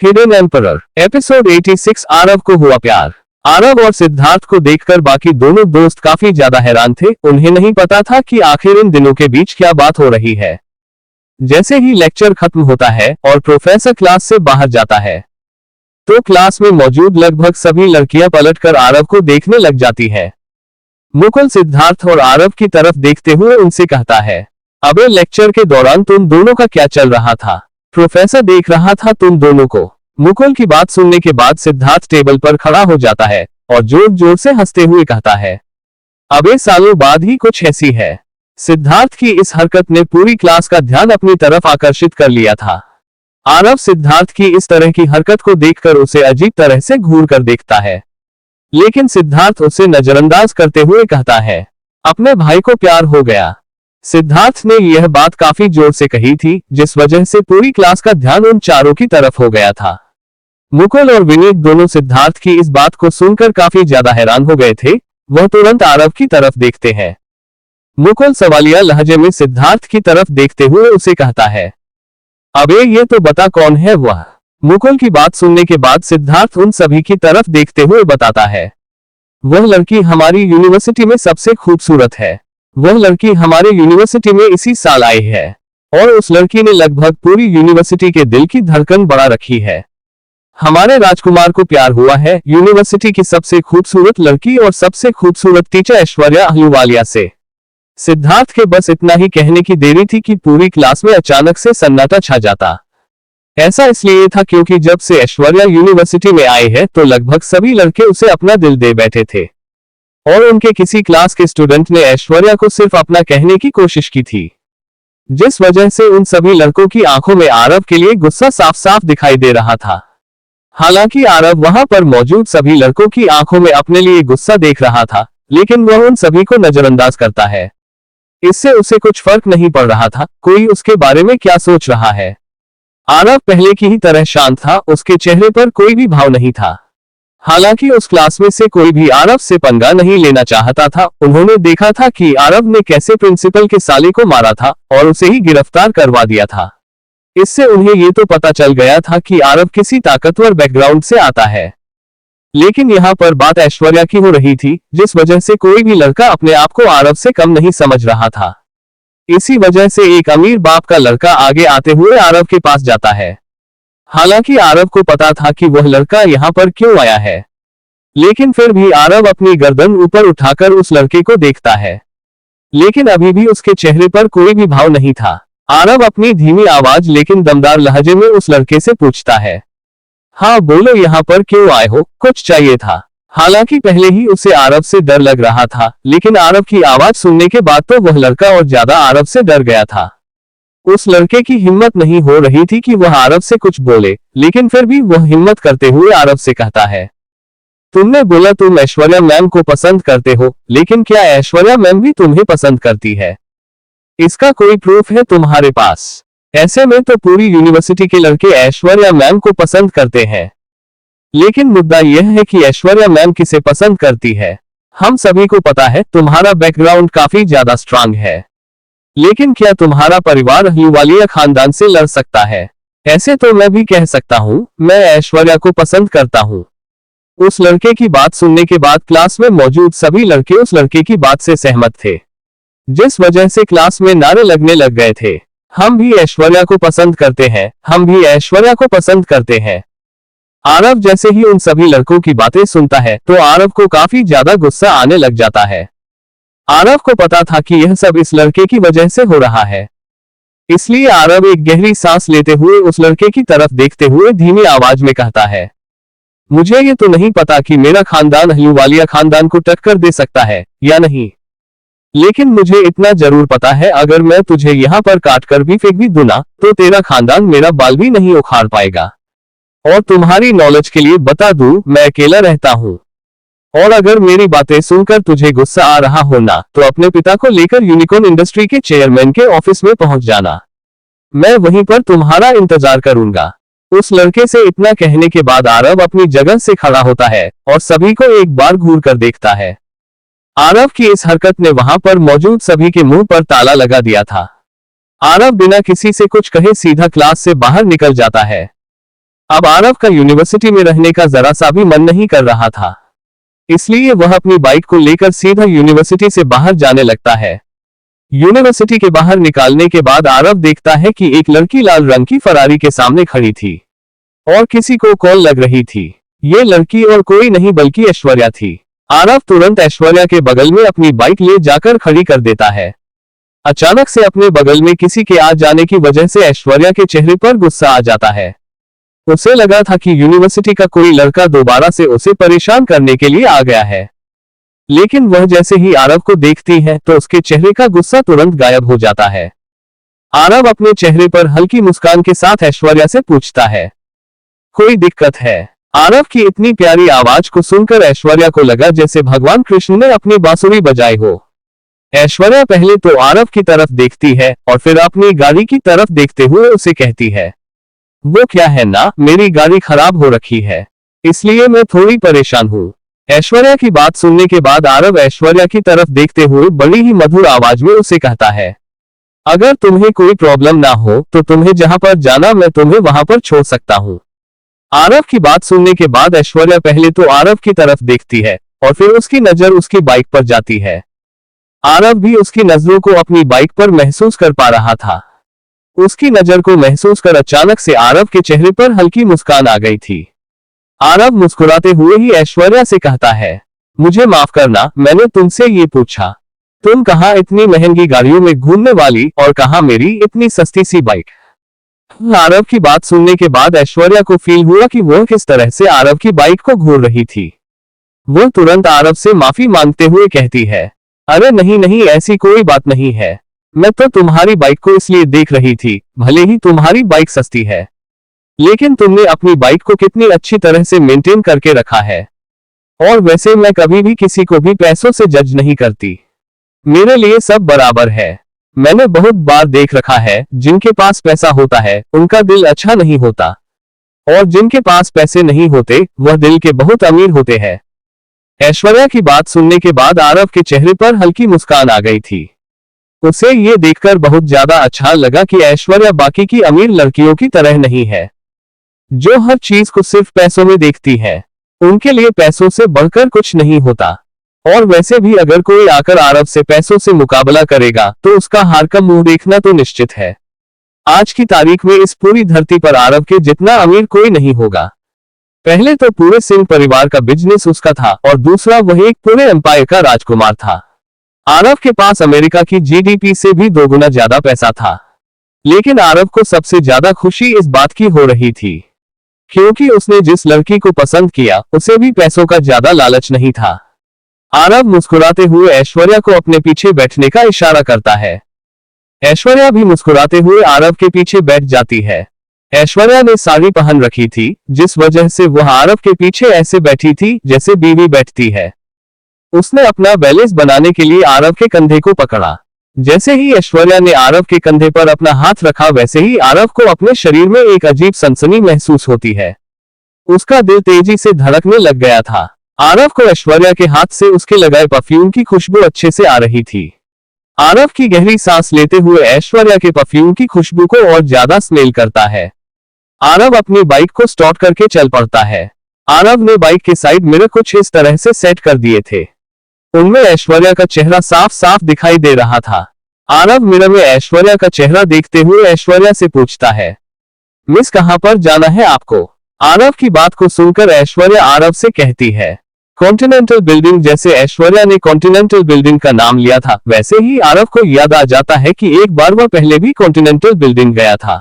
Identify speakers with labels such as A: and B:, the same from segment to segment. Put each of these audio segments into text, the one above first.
A: Hidden emperor episode 86। Aarav को हुआ प्यार। आरव और सिद्धार्थ को देखकर बाकी दोनों दोस्त काफी ज्यादा हैरान थे। उन्हें नहीं पता था कि आखिर इन दिनों के बीच क्या बात हो रही है। जैसे ही लेक्चर खत्म होता है और प्रोफेसर क्लास से बाहर जाता है तो क्लास में मौजूद लगभग सभी लड़कियां पलटकर आरव को देखने लग जाती है। मुकुल सिद्धार्थ और आरव की तरफ देखते हुए उनसे कहता है, अबे लेक्चर के दौरान तुम दोनों का क्या चल रहा था? प्रोफेसर देख रहा था तुम दोनों को। मुकुल की बात सुनने के बाद सिद्धार्थ टेबल पर खड़ा हो जाता है और जोर जोर से हंसते हुए कहता है, अबे सालों बाद ही कुछ ऐसी है। सिद्धार्थ की इस हरकत ने पूरी क्लास का ध्यान अपनी तरफ आकर्षित कर लिया था। आरव सिद्धार्थ की इस तरह की हरकत को देखकर उसे अजीब तरह से घूर कर देखता है, लेकिन सिद्धार्थ उसे नजरअंदाज करते हुए कहता है, अपने भाई को प्यार हो गया। सिद्धार्थ ने यह बात काफी जोर से कही थी, जिस वजह से पूरी क्लास का ध्यान उन चारों की तरफ हो गया था। मुकुल और विनीत दोनों सिद्धार्थ की इस बात को सुनकर काफी ज्यादा हैरान हो गए थे। वह तुरंत आरव की तरफ देखते हैं। मुकुल सवालिया लहजे में सिद्धार्थ की तरफ देखते हुए उसे कहता है, अबे ये तो बता कौन है वह। मुकुल की बात सुनने के बाद सिद्धार्थ उन सभी की तरफ देखते हुए बताता है, वह लड़की हमारी यूनिवर्सिटी में सबसे खूबसूरत है। वह लड़की हमारे यूनिवर्सिटी में इसी साल आई है और उस लड़की ने लगभग पूरी यूनिवर्सिटी के दिल की धड़कन बढ़ा रखी है। हमारे राजकुमार को प्यार हुआ है यूनिवर्सिटी की सबसे खूबसूरत लड़की और सबसे खूबसूरत टीचर ऐश्वर्या अहलूवालिया से। सिद्धार्थ के बस इतना ही कहने की देरी थी कि पूरी क्लास में अचानक से सन्नाटा छा जाता। ऐसा इसलिए था क्योंकि जब से ऐश्वर्या यूनिवर्सिटी में आए हैं तो लगभग सभी लड़के उसे अपना दिल दे बैठे थे और उनके किसी क्लास के स्टूडेंट ने ऐश्वर्या को सिर्फ अपना कहने की कोशिश की थी, जिस वजह से उन सभी लड़कों की आंखों में आरव के लिए गुस्सा साफ साफ दिखाई दे रहा था। हालांकि आरव वहां पर मौजूद सभी लड़कों की आंखों में अपने लिए गुस्सा देख रहा था, लेकिन वह उन सभी को नजरअंदाज करता है। इससे उसे कुछ फर्क नहीं पड़ रहा था कोई उसके बारे में क्या सोच रहा है। आरव पहले की ही तरह शांत था, उसके चेहरे पर कोई भी भाव नहीं था। हालांकि उस क्लास में से कोई भी आरव से पंगा नहीं लेना चाहता था। उन्होंने देखा था कि आरव ने कैसे प्रिंसिपल के साले को मारा था और उसे ही गिरफ्तार करवा दिया था। इससे उन्हें ये तो पता चल गया था कि आरव किसी ताकतवर बैकग्राउंड से आता है। लेकिन यहाँ पर बात ऐश्वर्या की हो रही थी, जिस वजह से कोई भी लड़का अपने आप को आरव से कम नहीं समझ रहा था। इसी वजह से एक अमीर बाप का लड़का आगे आते हुए आरव के पास जाता है। हालांकि आरव को पता था कि वह लड़का यहाँ पर क्यों आया है, लेकिन फिर भी आरव अपनी गर्दन ऊपर उठाकर उस लड़के को देखता है, लेकिन अभी भी उसके चेहरे पर कोई भी भाव नहीं था। आरव अपनी धीमी आवाज लेकिन दमदार लहजे में उस लड़के से पूछता है, हाँ बोलो यहाँ पर क्यों आए हो, कुछ चाहिए था? हालांकि पहले ही उसे आरव से डर लग रहा था, लेकिन आरव की आवाज सुनने के बाद तो वह लड़का और ज्यादा आरव से डर गया था। उस लड़के की हिम्मत नहीं हो रही थी कि वह आरव से कुछ बोले, लेकिन फिर भी वह हिम्मत करते हुए आरव से कहता है, तुमने बोला तुम ऐश्वर्या मैम को पसंद करते हो, लेकिन क्या ऐश्वर्या मैम भी तुम्हें पसंद करती है? इसका कोई प्रूफ है तुम्हारे पास? ऐसे में तो पूरी यूनिवर्सिटी के लड़के ऐश्वर्या मैम को पसंद करते हैं, लेकिन मुद्दा यह है कि ऐश्वर्या मैम किसे पसंद करती है। हम सभी को पता है तुम्हारा बैकग्राउंड काफी ज्यादा स्ट्रांग है, लेकिन क्या तुम्हारा परिवार अहलूवालिया खानदान से लड़ सकता है? ऐसे तो मैं भी कह सकता हूँ मैं ऐश्वर्या को पसंद करता हूँ। उस लड़के की बात सुनने के बाद क्लास में मौजूद सभी लड़के उस लड़के की बात से सहमत थे, जिस वजह से क्लास में नारे लगने लग गए थे, हम भी ऐश्वर्या को पसंद करते हैं, हम भी ऐश्वर्या को पसंद करते हैं। आरव जैसे ही उन सभी लड़कों की बातें सुनता है तो आरव को काफी ज्यादा गुस्सा आने लग जाता है। आरव को पता था कि यह सब इस लड़के की वजह से हो रहा है, इसलिए आरव एक गहरी सांस लेते हुए उस लड़के की तरफ देखते हुए धीमी आवाज में कहता है, मुझे ये तो नहीं पता कि मेरा खानदान अहलूवालिया खानदान को टक्कर दे सकता है या नहीं, लेकिन मुझे इतना जरूर पता है अगर मैं तुझे यहाँ पर काट कर भी फेंक भी दूं ना तो तेरा खानदान मेरा बाल भी नहीं उखाड़ पाएगा। और तुम्हारी नॉलेज के लिए बता दूं, मैं अकेला रहता हूँ, और अगर मेरी बातें सुनकर तुझे गुस्सा आ रहा हो ना तो अपने पिता को लेकर यूनिकॉर्न इंडस्ट्री के चेयरमैन के ऑफिस में पहुंच जाना, मैं वहीं पर तुम्हारा इंतजार करूंगा। उस लड़के से इतना कहने के बाद आरव अपनी जगह से खड़ा होता है और सभी को एक बार घूर कर देखता है। आरव की इस हरकत ने वहां पर मौजूद सभी के मुंह पर ताला लगा दिया था। आरव बिना किसी से कुछ कहे सीधा क्लास से बाहर निकल जाता है। अब आरव का यूनिवर्सिटी में रहने का जरा सा भी मन नहीं कर रहा था, इसलिए वह अपनी बाइक को लेकर सीधा यूनिवर्सिटी से बाहर जाने लगता है। यूनिवर्सिटी के बाहर निकालने के बाद आरव देखता है कि एक लड़की लाल रंग की फरारी के सामने खड़ी थी और किसी को कॉल लग रही थी। ये लड़की और कोई नहीं बल्कि ऐश्वर्या थी। आरव तुरंत ऐश्वर्या के बगल में अपनी बाइक ले जाकर खड़ी कर देता है। अचानक से अपने बगल में किसी के आ जाने की वजह से ऐश्वर्या के चेहरे पर गुस्सा आ जाता है। उसे लगा था कि यूनिवर्सिटी का कोई लड़का दोबारा से उसे परेशान करने के लिए आ गया है, लेकिन वह जैसे ही आरव को देखती है तो उसके चेहरे का गुस्सा तुरंत गायब हो जाता है। आरव अपने चेहरे पर हल्की मुस्कान के साथ ऐश्वर्या से पूछता है, कोई दिक्कत है? आरव की इतनी प्यारी आवाज को सुनकर ऐश्वर्या को लगा जैसे भगवान कृष्ण ने अपनी बांसुरी बजाई हो। ऐश्वर्या पहले तो आरव की तरफ देखती है और फिर अपनी गाड़ी की तरफ देखते हुए उसे कहती है, वो क्या है ना, मेरी गाड़ी खराब हो रखी है, इसलिए मैं थोड़ी परेशान हूँ। ऐश्वर्या की बात सुनने के बाद आरव ऐश्वर्या की तरफ देखते हुए बड़ी ही मधुर आवाज में उसे कहता है, अगर तुम्हें कोई प्रॉब्लम ना हो तो तुम्हें जहां पर जाना मैं तुम्हें वहां पर छोड़ सकता हूँ। आरव की बात सुनने के बाद ऐश्वर्या पहले तो आरव की तरफ देखती है और फिर उसकी नजर उसकी बाइक पर जाती है। आरव भी उसकी नजरों को अपनी बाइक पर महसूस कर पा रहा था। उसकी नजर को महसूस कर अचानक से आरव के चेहरे पर हल्की मुस्कान आ गई थी। आरव मुस्कुराते हुए ही ऐश्वर्या से कहता है, मुझे माफ करना, मैंने तुमसे ये पूछा, तुम कहाँ इतनी महंगी गाड़ियों में घूमने वाली और कहाँ मेरी इतनी सस्ती सी बाइक। आरव की बात सुनने के बाद ऐश्वर्या को फील हुआ कि वह किस तरह से आरव की बाइक को घूर रही थी। वह तुरंत आरव से माफी मांगते हुए कहती है, अरे नहीं नहीं, ऐसी कोई बात नहीं है, मैं तो तुम्हारी बाइक को इसलिए देख रही थी, भले ही तुम्हारी बाइक सस्ती है लेकिन तुमने अपनी बाइक को कितनी अच्छी तरह से मेंटेन करके रखा है। और वैसे मैं कभी भी किसी को भी पैसों से जज नहीं करती, मेरे लिए सब बराबर है। मैंने बहुत बार देख रखा है, जिनके पास पैसा होता है उनका दिल अच्छा नहीं होता और जिनके पास पैसे नहीं होते वह दिल के बहुत अमीर होते हैं। ऐश्वर्या की बात सुनने के बाद आरव के चेहरे पर हल्की मुस्कान आ गई थी। उसे ये देखकर बहुत ज्यादा अच्छा लगा कि ऐश्वर्या बाकी की अमीर लड़कियों की तरह नहीं है, जो हर चीज को सिर्फ पैसों में देखती है। उनके लिए पैसों से बढ़कर कुछ नहीं होता। और वैसे भी अगर कोई आकर आरव से पैसों से मुकाबला करेगा तो उसका हार का मुंह देखना तो निश्चित है। आज की तारीख में इस पूरी धरती पर आरव के जितना अमीर कोई नहीं होगा। पहले तो पूरे सिंह परिवार का बिजनेस उसका था और दूसरा वह एक पूरे एम्पायर का राजकुमार था। आरव के पास अमेरिका की जीडीपी से भी 2 गुना ज्यादा पैसा था, लेकिन आरव को सबसे ज्यादा खुशी इस बात की हो रही थी क्योंकि उसने जिस लड़की को पसंद किया उसे भी पैसों का ज्यादा लालच नहीं था। आरव मुस्कुराते हुए ऐश्वर्या को अपने पीछे बैठने का इशारा करता है। ऐश्वर्या भी मुस्कुराते हुए आरव के पीछे बैठ जाती है। ऐश्वर्या ने साड़ी पहन रखी थी, जिस वजह से वह आरव के पीछे ऐसे बैठी थी जैसे बीवी बैठती है। उसने अपना बैलेंस बनाने के लिए आरव के कंधे को पकड़ा। जैसे ही ऐश्वर्या ने आरव के कंधे पर अपना हाथ रखा वैसे ही आरव को अपने शरीर में एक अजीब सनसनी महसूस होती है। उसका दिल तेजी से धड़कने लग गया था। आरव को ऐश्वर्या के हाथ से उसके लगाए परफ्यूम की खुशबू अच्छे से आ रही थी। आरव की गहरी सांस लेते हुए ऐश्वर्या के परफ्यूम की खुशबू को और ज्यादा स्मेल करता है। आरव अपनी बाइक को स्टार्ट करके चल पड़ता है। आरव ने बाइक के साइड मिरर कुछ इस तरह से सेट कर दिए थे, उनमें ऐश्वर्या का चेहरा साफ साफ दिखाई दे रहा था। आरव मिरर में ऐश्वर्या का चेहरा देखते हुए ऐश्वर्या से पूछता है, मिस कहां पर जाना है आपको? आरव की बात को सुनकर ऐश्वर्या आरव से कहती है, कॉन्टिनेंटल बिल्डिंग। जैसे ऐश्वर्या ने कॉन्टिनेंटल बिल्डिंग का नाम लिया था वैसे ही आरव को याद आ जाता है कि एक बार वह पहले भी कॉन्टिनेंटल बिल्डिंग गया था।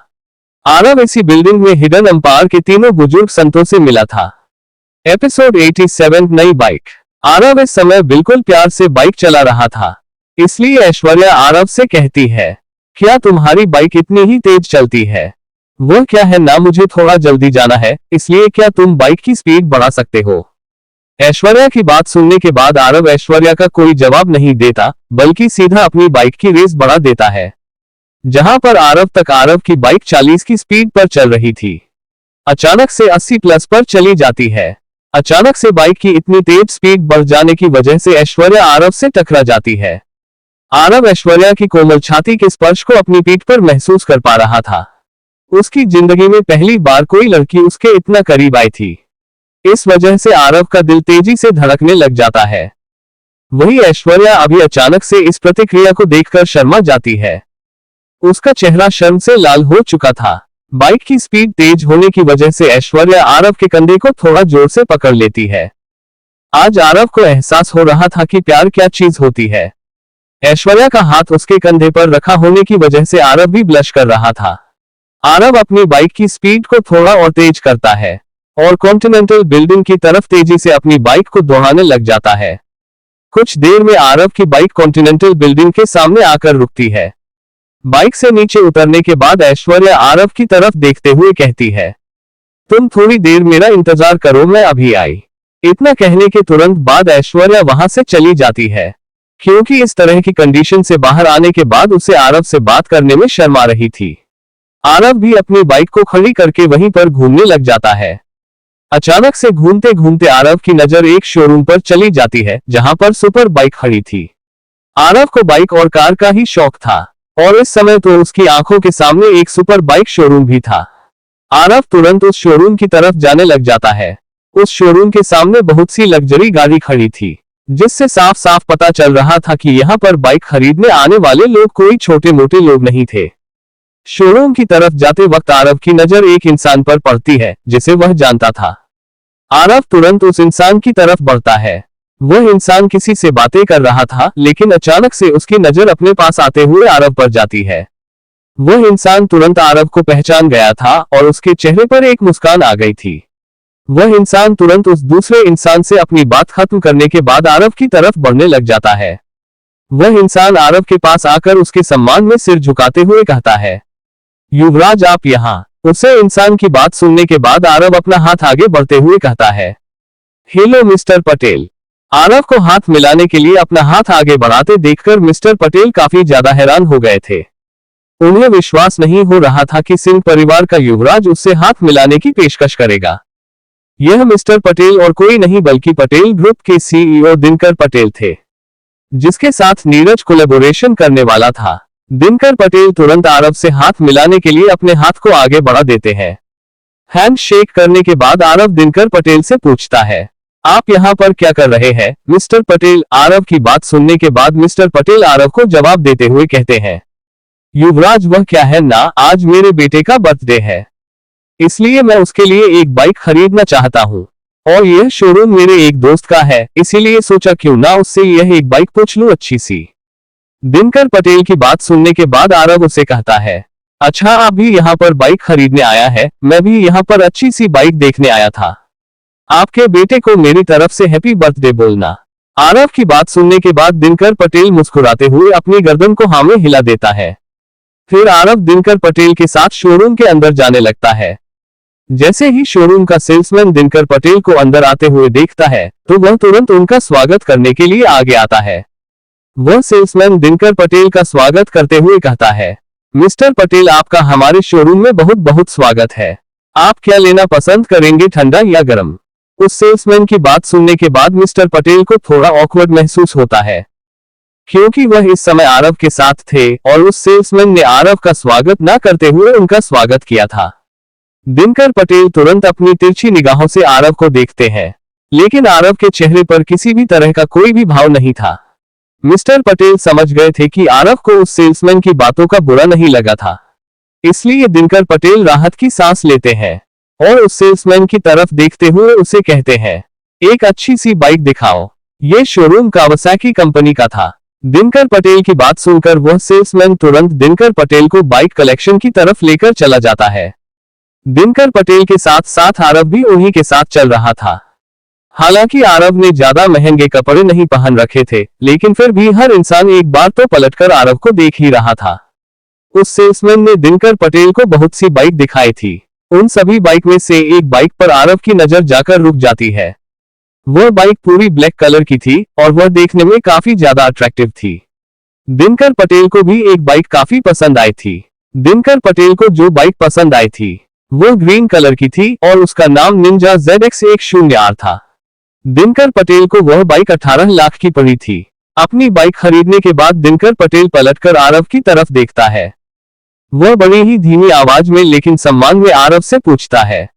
A: आरव इसी बिल्डिंग में हिडन एम्पायर के तीनों बुजुर्ग संतों से मिला था। एपिसोड 87 नई बाइक। आरव इस समय बिल्कुल प्यार से बाइक चला रहा था, इसलिए ऐश्वर्या आरव से कहती है, क्या तुम्हारी बाइक इतनी ही तेज चलती है? वह क्या है ना, मुझे थोड़ा जल्दी जाना है, इसलिए क्या तुम बाइक की स्पीड बढ़ा सकते हो? ऐश्वर्या की बात सुनने के बाद आरव ऐश्वर्या का कोई जवाब नहीं देता, बल्कि सीधा अपनी बाइक की रेस बढ़ा देता है। जहां पर आरव तक आरव की बाइक 40 की स्पीड पर चल रही थी, अचानक से 80 प्लस पर चली जाती है। अचानक से बाइक की इतनी तेज स्पीड बढ़ जाने की वजह से ऐश्वर्या आरव से टकरा जाती है। आरव ऐश्वर्या की कोमल छाती के स्पर्श को अपनी पीठ पर महसूस कर पा रहा था। उसकी जिंदगी में पहली बार कोई लड़की उसके इतना करीब आई थी। इस वजह से आरव का दिल तेजी से धड़कने लग जाता है। वही ऐश्वर्या अभी अचानक से इस प्रतिक्रिया को देखकर शर्मा जाती है। उसका चेहरा शर्म से लाल हो चुका था। बाइक की स्पीड तेज होने की वजह से ऐश्वर्या आरव के कंधे को थोड़ा जोर से पकड़ लेती है। आज आरव को एहसास हो रहा था कि प्यार क्या चीज होती है। ऐश्वर्या का हाथ उसके कंधे पर रखा होने की वजह से आरव भी ब्लश कर रहा था। आरव अपनी बाइक की स्पीड को थोड़ा और तेज करता है और कॉन्टिनेंटल बिल्डिंग की तरफ तेजी से अपनी बाइक को दौड़ाने लग जाता है। कुछ देर में आरव की बाइक कॉन्टिनेंटल बिल्डिंग के सामने आकर रुकती है। बाइक से नीचे उतरने के बाद ऐश्वर्या आरव की तरफ देखते हुए कहती है, तुम थोड़ी देर मेरा इंतजार करो, मैं अभी आई। इतना कहने के तुरंत बाद ऐश्वर्या वहां से चली जाती है, क्योंकि इस तरह की कंडीशन से बाहर आने के बाद उसे आरव से बात करने में शर्म आ रही थी। आरव भी अपनी बाइक को खड़ी करके वहीं पर घूमने लग जाता है। अचानक से घूमते घूमते आरव की नजर एक शोरूम पर चली जाती है, जहां पर सुपर बाइक खड़ी थी। आरव को बाइक और कार का ही शौक था और इस समय तो उसकी आंखों के सामने एक सुपर बाइक शोरूम भी था। आरव तुरंत उस शोरूम की तरफ जाने लग जाता है। उस शोरूम के सामने बहुत सी लग्जरी गाड़ी खड़ी थी, जिससे साफ साफ पता चल रहा था कि यहाँ पर बाइक खरीदने आने वाले लोग कोई छोटे मोटे लोग नहीं थे। शोरूम की तरफ जाते वक्त आरव की नजर एक इंसान पर पड़ती है, जिसे वह जानता था। आरव तुरंत उस इंसान की तरफ बढ़ता है। वह इंसान किसी से बातें कर रहा था, लेकिन अचानक से उसकी नजर अपने पास आते हुए आरव पर जाती है। वह इंसान तुरंत आरव को पहचान गया था और उसके चेहरे पर एक मुस्कान आ गई थी। वह इंसान तुरंत उस दूसरे इंसान से अपनी बात खत्म करने के बाद आरव की तरफ बढ़ने लग जाता है। वह इंसान आरव के पास आकर उसके सम्मान में सिर झुकाते हुए कहता है, युवराज आप यहाँ। उसे इंसान की बात सुनने के बाद आरव अपना हाथ आगे बढ़ते हुए कहता है, हेलो मिस्टर पटेल। आरव को हाथ मिलाने के लिए अपना हाथ आगे बढ़ाते देखकर मिस्टर पटेल काफी ज्यादा हैरान हो गए थे। उन्हें विश्वास नहीं हो रहा था कि सिंह परिवार का युवराज उससे हाथ मिलाने की पेशकश करेगा। यह मिस्टर पटेल और कोई नहीं बल्कि पटेल ग्रुप के सीईओ दिनकर पटेल थे, जिसके साथ नीरज कोलैबोरेशन करने वाला था। दिनकर पटेल तुरंत आरव से हाथ मिलाने के लिए अपने हाथ को आगे बढ़ा देते हैं। हैंड शेक करने के बाद आरव दिनकर पटेल से पूछता है, आप यहाँ पर क्या कर रहे हैं मिस्टर पटेल। आरव की बात सुनने के बाद मिस्टर पटेल आरव को जवाब देते हुए कहते हैं, युवराज वह क्या है ना, आज मेरे बेटे का बर्थडे है, इसलिए मैं उसके लिए एक बाइक खरीदना चाहता हूँ और यह शोरूम मेरे एक दोस्त का है, इसीलिए सोचा क्यों ना उससे यह एक बाइक पूछ लूं अच्छी सी। दिनकर पटेल की बात सुनने के बाद आरव उसे कहता है, अच्छा आप भी यहाँ पर बाइक खरीदने आया है, मैं भी यहाँ पर अच्छी सी बाइक देखने आया था। आपके बेटे को मेरी तरफ से हैप्पी बर्थडे बोलना। आरव की बात सुनने के बाद दिनकर पटेल मुस्कुराते हुए अपनी गर्दन को हाँ में हिला देता है। फिर आरव दिनकर पटेल के साथ शोरूम के अंदर जाने लगता है। जैसे ही शोरूम का सेल्समैन दिनकर पटेल को अंदर आते हुए देखता है, तो वह तुरंत उनका स्वागत करने के लिए आगे आता है। वह सेल्समैन दिनकर पटेल का स्वागत करते हुए कहता है, मिस्टर पटेल आपका हमारे शोरूम में बहुत बहुत स्वागत है। आप क्या लेना पसंद करेंगे, ठंडा या गर्म। उस सेल्समैन की बात सुनने के बाद मिस्टर पटेल को थोड़ा ऑकवर्ड महसूस होता है, क्योंकि वह इस समय आरव के साथ थे और उस सेल्समैन ने आरव का स्वागत न करते हुए उनका स्वागत किया था। दिनकर पटेल तुरंत अपनी तिरछी निगाहों से आरव को देखते हैं, लेकिन आरव के चेहरे पर किसी भी तरह का कोई भी भाव नहीं था। मिस्टर पटेल समझ गए थे कि आरव को उस सेल्समैन की बातों का बुरा नहीं लगा था, इसलिए दिनकर पटेल राहत की सांस लेते हैं और उस सेल्समैन की तरफ देखते हुए उसे कहते हैं, एक अच्छी सी बाइक दिखाओ। ये शोरूम कावासाकी कंपनी का था। दिनकर पटेल की बात सुनकर वह सेल्समैन तुरंत दिनकर पटेल को बाइक कलेक्शन की तरफ लेकर चला जाता है। दिनकर पटेल के साथ साथ आरव भी उन्हीं के साथ चल रहा था। हालांकि आरव ने ज्यादा महंगे कपड़े नहीं पहन रखे थे, लेकिन फिर भी हर इंसान एक बार तो पलटकर आरव को देख ही रहा था। उस सेल्समैन ने दिनकर पटेल को बहुत सी बाइक दिखाई थी। उन सभी बाइक में से एक बाइक पर आरव की नजर जाकर रुक जाती है। वह बाइक पूरी ब्लैक कलर की थी और वह देखने में काफी ज्यादा अट्रैक्टिव थी। दिनकर पटेल को भी एक बाइक काफी पसंद आई थी। दिनकर पटेल को जो बाइक पसंद आई थी वह ग्रीन कलर की थी और उसका नाम निंजा ZX10R था। दिनकर पटेल को वह बाइक 18 लाख की पड़ी थी। अपनी बाइक खरीदने के बाद दिनकर पटेल पलटकर आरव की तरफ देखता है। वह बड़ी ही धीमी आवाज में लेकिन सम्मान में आरव से पूछता है,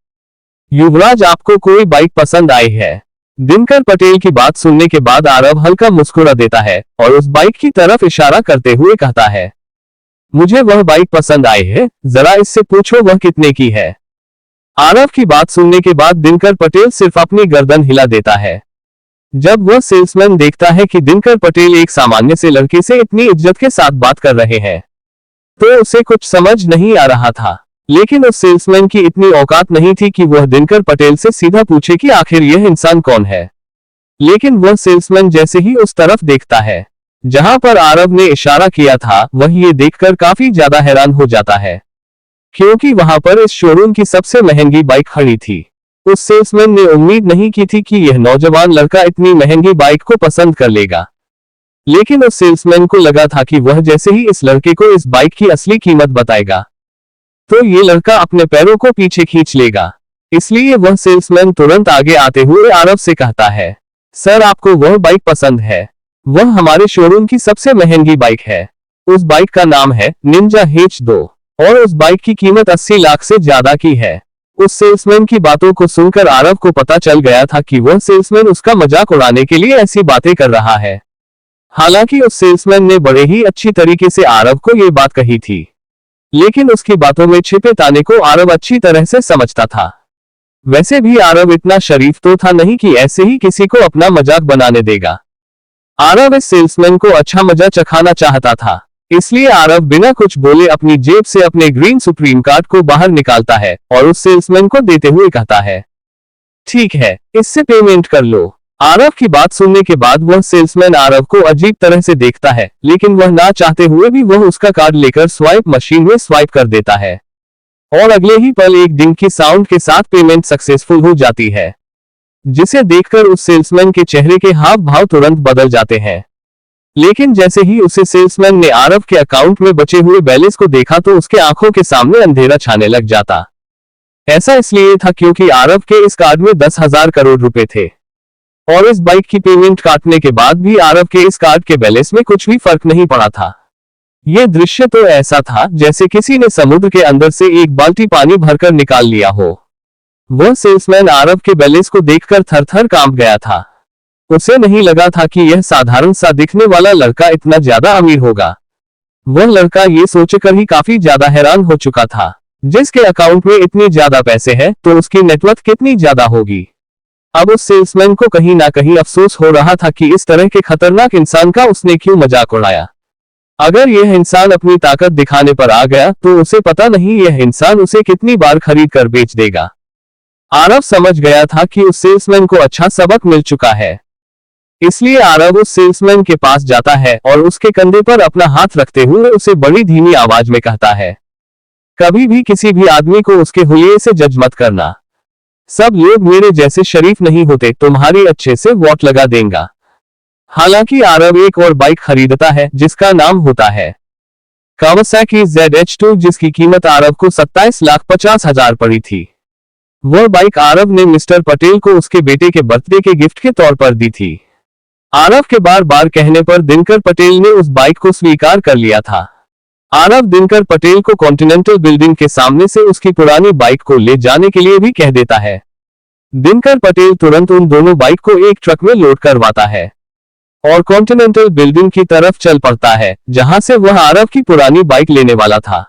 A: युवराज आपको कोई बाइक पसंद आई है? दिनकर पटेल की बात सुनने के बाद आरव हल्का मुस्कुरा देता है और उस बाइक की तरफ इशारा करते हुए कहता है, मुझे वह बाइक पसंद आई है, जरा इससे पूछो वह कितने की है? आरव की बात सुनने के बाद दिनकर पटेल सिर्फ अपनी गर्दन हिला देता है। जब वह सेल्समैन देखता है कि दिनकर पटेल एक सामान्य से लड़के से इतनी इज्जत के साथ बात कर रहे हैं, तो उसे कुछ समझ नहीं आ रहा था। लेकिन उस सेल्समैन की इतनी औकात नहीं थी कि वह दिनकर पटेल से सीधा पूछे कि आखिर यह इंसान कौन है। लेकिन वह सेल्समैन जैसे ही उस तरफ देखता है जहां पर आरव ने इशारा किया था, वह ये देखकर काफी ज्यादा हैरान हो जाता है, क्योंकि वहां पर इस शोरूम की सबसे महंगी बाइक खड़ी थी। उस सेल्समैन ने उम्मीद नहीं की थी कि यह नौजवान लड़का इतनी महंगी बाइक को पसंद कर लेगा। लेकिन उस सेल्समैन को लगा था कि वह जैसे ही इस लड़के को इस बाइक की असली कीमत बताएगा, तो ये लड़का अपने पैरों को पीछे खींच लेगा। इसलिए वह सेल्समैन तुरंत आगे आते हुए आरव से कहता है, सर आपको वह बाइक पसंद है? वह हमारे शोरूम की सबसे महंगी बाइक है। उस बाइक का नाम है निंजा H2 और उस बाइक की कीमत 80 लाख से ज्यादा की है। उस सेल्समैन की बातों को सुनकर आरव को पता चल गया था कि वह सेल्समैन उसका मजाक उड़ाने के लिए ऐसी बातें कर रहा है। हालांकि उस सेल्समैन ने बड़े ही अच्छी तरीके से आरव को ये बात कही थी, लेकिन उसकी बातों में छिपे ताने को आरव अच्छी तरह से समझता था। वैसे भी आरव इतना शरीफ तो था नहीं कि ऐसे ही किसी को अपना मजाक बनाने देगा। आरव इस सेल्समैन को अच्छा मजा चखाना चाहता था, इसलिए आरव बिना कुछ बोले अपनी जेब से अपने ग्रीन सुप्रीम कार्ड को बाहर निकालता है और उस सेल्समैन को देते हुए कहता है, ठीक है, इससे पेमेंट कर लो। आरव की बात सुनने के बाद वह सेल्समैन आरव को अजीब तरह से देखता है, लेकिन वह ना चाहते हुए भी वह उसका कार्ड लेकर स्वाइप मशीन में स्वाइप कर देता है और अगले ही पल एक डिंग की साउंड के साथ पेमेंट सक्सेसफुल हो जाती है, जिसे देखकर उस सेल्समैन के चेहरे के हाव भाव तुरंत बदल जाते हैं। लेकिन जैसे ही उसे सेल्समैन ने आरव के अकाउंट में बचे हुए बैलेंस को देखा तो उसके आंखों के सामने अंधेरा छाने लग जाता। ऐसा इसलिए था क्योंकि आरव के इस कार्ड में 10,000 करोड़ रुपए थे और इस बाइक की पेमेंट काटने के बाद भी आरव के इस कार्ड के बैलेंस में कुछ भी फर्क नहीं पड़ा था। यह दृश्य तो ऐसा था जैसे किसी ने समुद्र के अंदर से एक बाल्टी पानी भरकर निकाल लिया हो। वह सेल्समैन आरव के बैलेंस को देखकर थर-थर कांप गया था। उसे नहीं लगा था कि यह साधारण सा दिखने वाला लड़का इतना ज्यादा अमीर होगा। वह लड़का ये सोचकर ही काफी ज्यादा हैरान हो चुका था, जिसके अकाउंट में इतनी ज्यादा पैसे हैं तो उसकी नेटवर्थ कितनी ज्यादा होगी। अब उस सेल्समैन को कहीं ना कहीं अफसोस हो रहा था कि इस तरह के खतरनाक इंसान का उसने क्यों मजाक उड़ाया। अगर यह इंसान अपनी ताकत दिखाने पर आ गया तो उसे पता नहीं यह इंसान उसे कितनी बार खरीद कर बेच देगा। आरव समझ गया था कि उस सेल्समैन को अच्छा सबक मिल चुका है, इसलिए आरव उस सेल्समैन के पास जाता है और उसके कंधे पर अपना हाथ रखते हुए उसे बड़ी धीमी आवाज में कहता है, कभी भी किसी भी आदमी को उसके हुलिये से जज मत करना। सब लोग मेरे जैसे शरीफ नहीं होते, तुम्हारी अच्छे से वोट लगा देंगे। हालांकि आरव एक और बाइक खरीदता है जिसका नाम होता है कावासाकी ZH2, जिसकी कीमत आरव को 27,50,000 पड़ी थी। वह बाइक आरव ने मिस्टर पटेल को उसके बेटे के बर्थडे के गिफ्ट के तौर पर दी थी। आरव के बार बार कहने पर दिनकर पटेल ने उस बाइक को स्वीकार कर लिया था। आरव दिनकर पटेल को कॉन्टिनेंटल बिल्डिंग के सामने से उसकी पुरानी बाइक को ले जाने के लिए भी कह देता है। दिनकर पटेल तुरंत उन दोनों बाइक को एक ट्रक में लोड करवाता है और कॉन्टिनेंटल बिल्डिंग की तरफ चल पड़ता है, जहां से वह आरव की पुरानी बाइक लेने वाला था।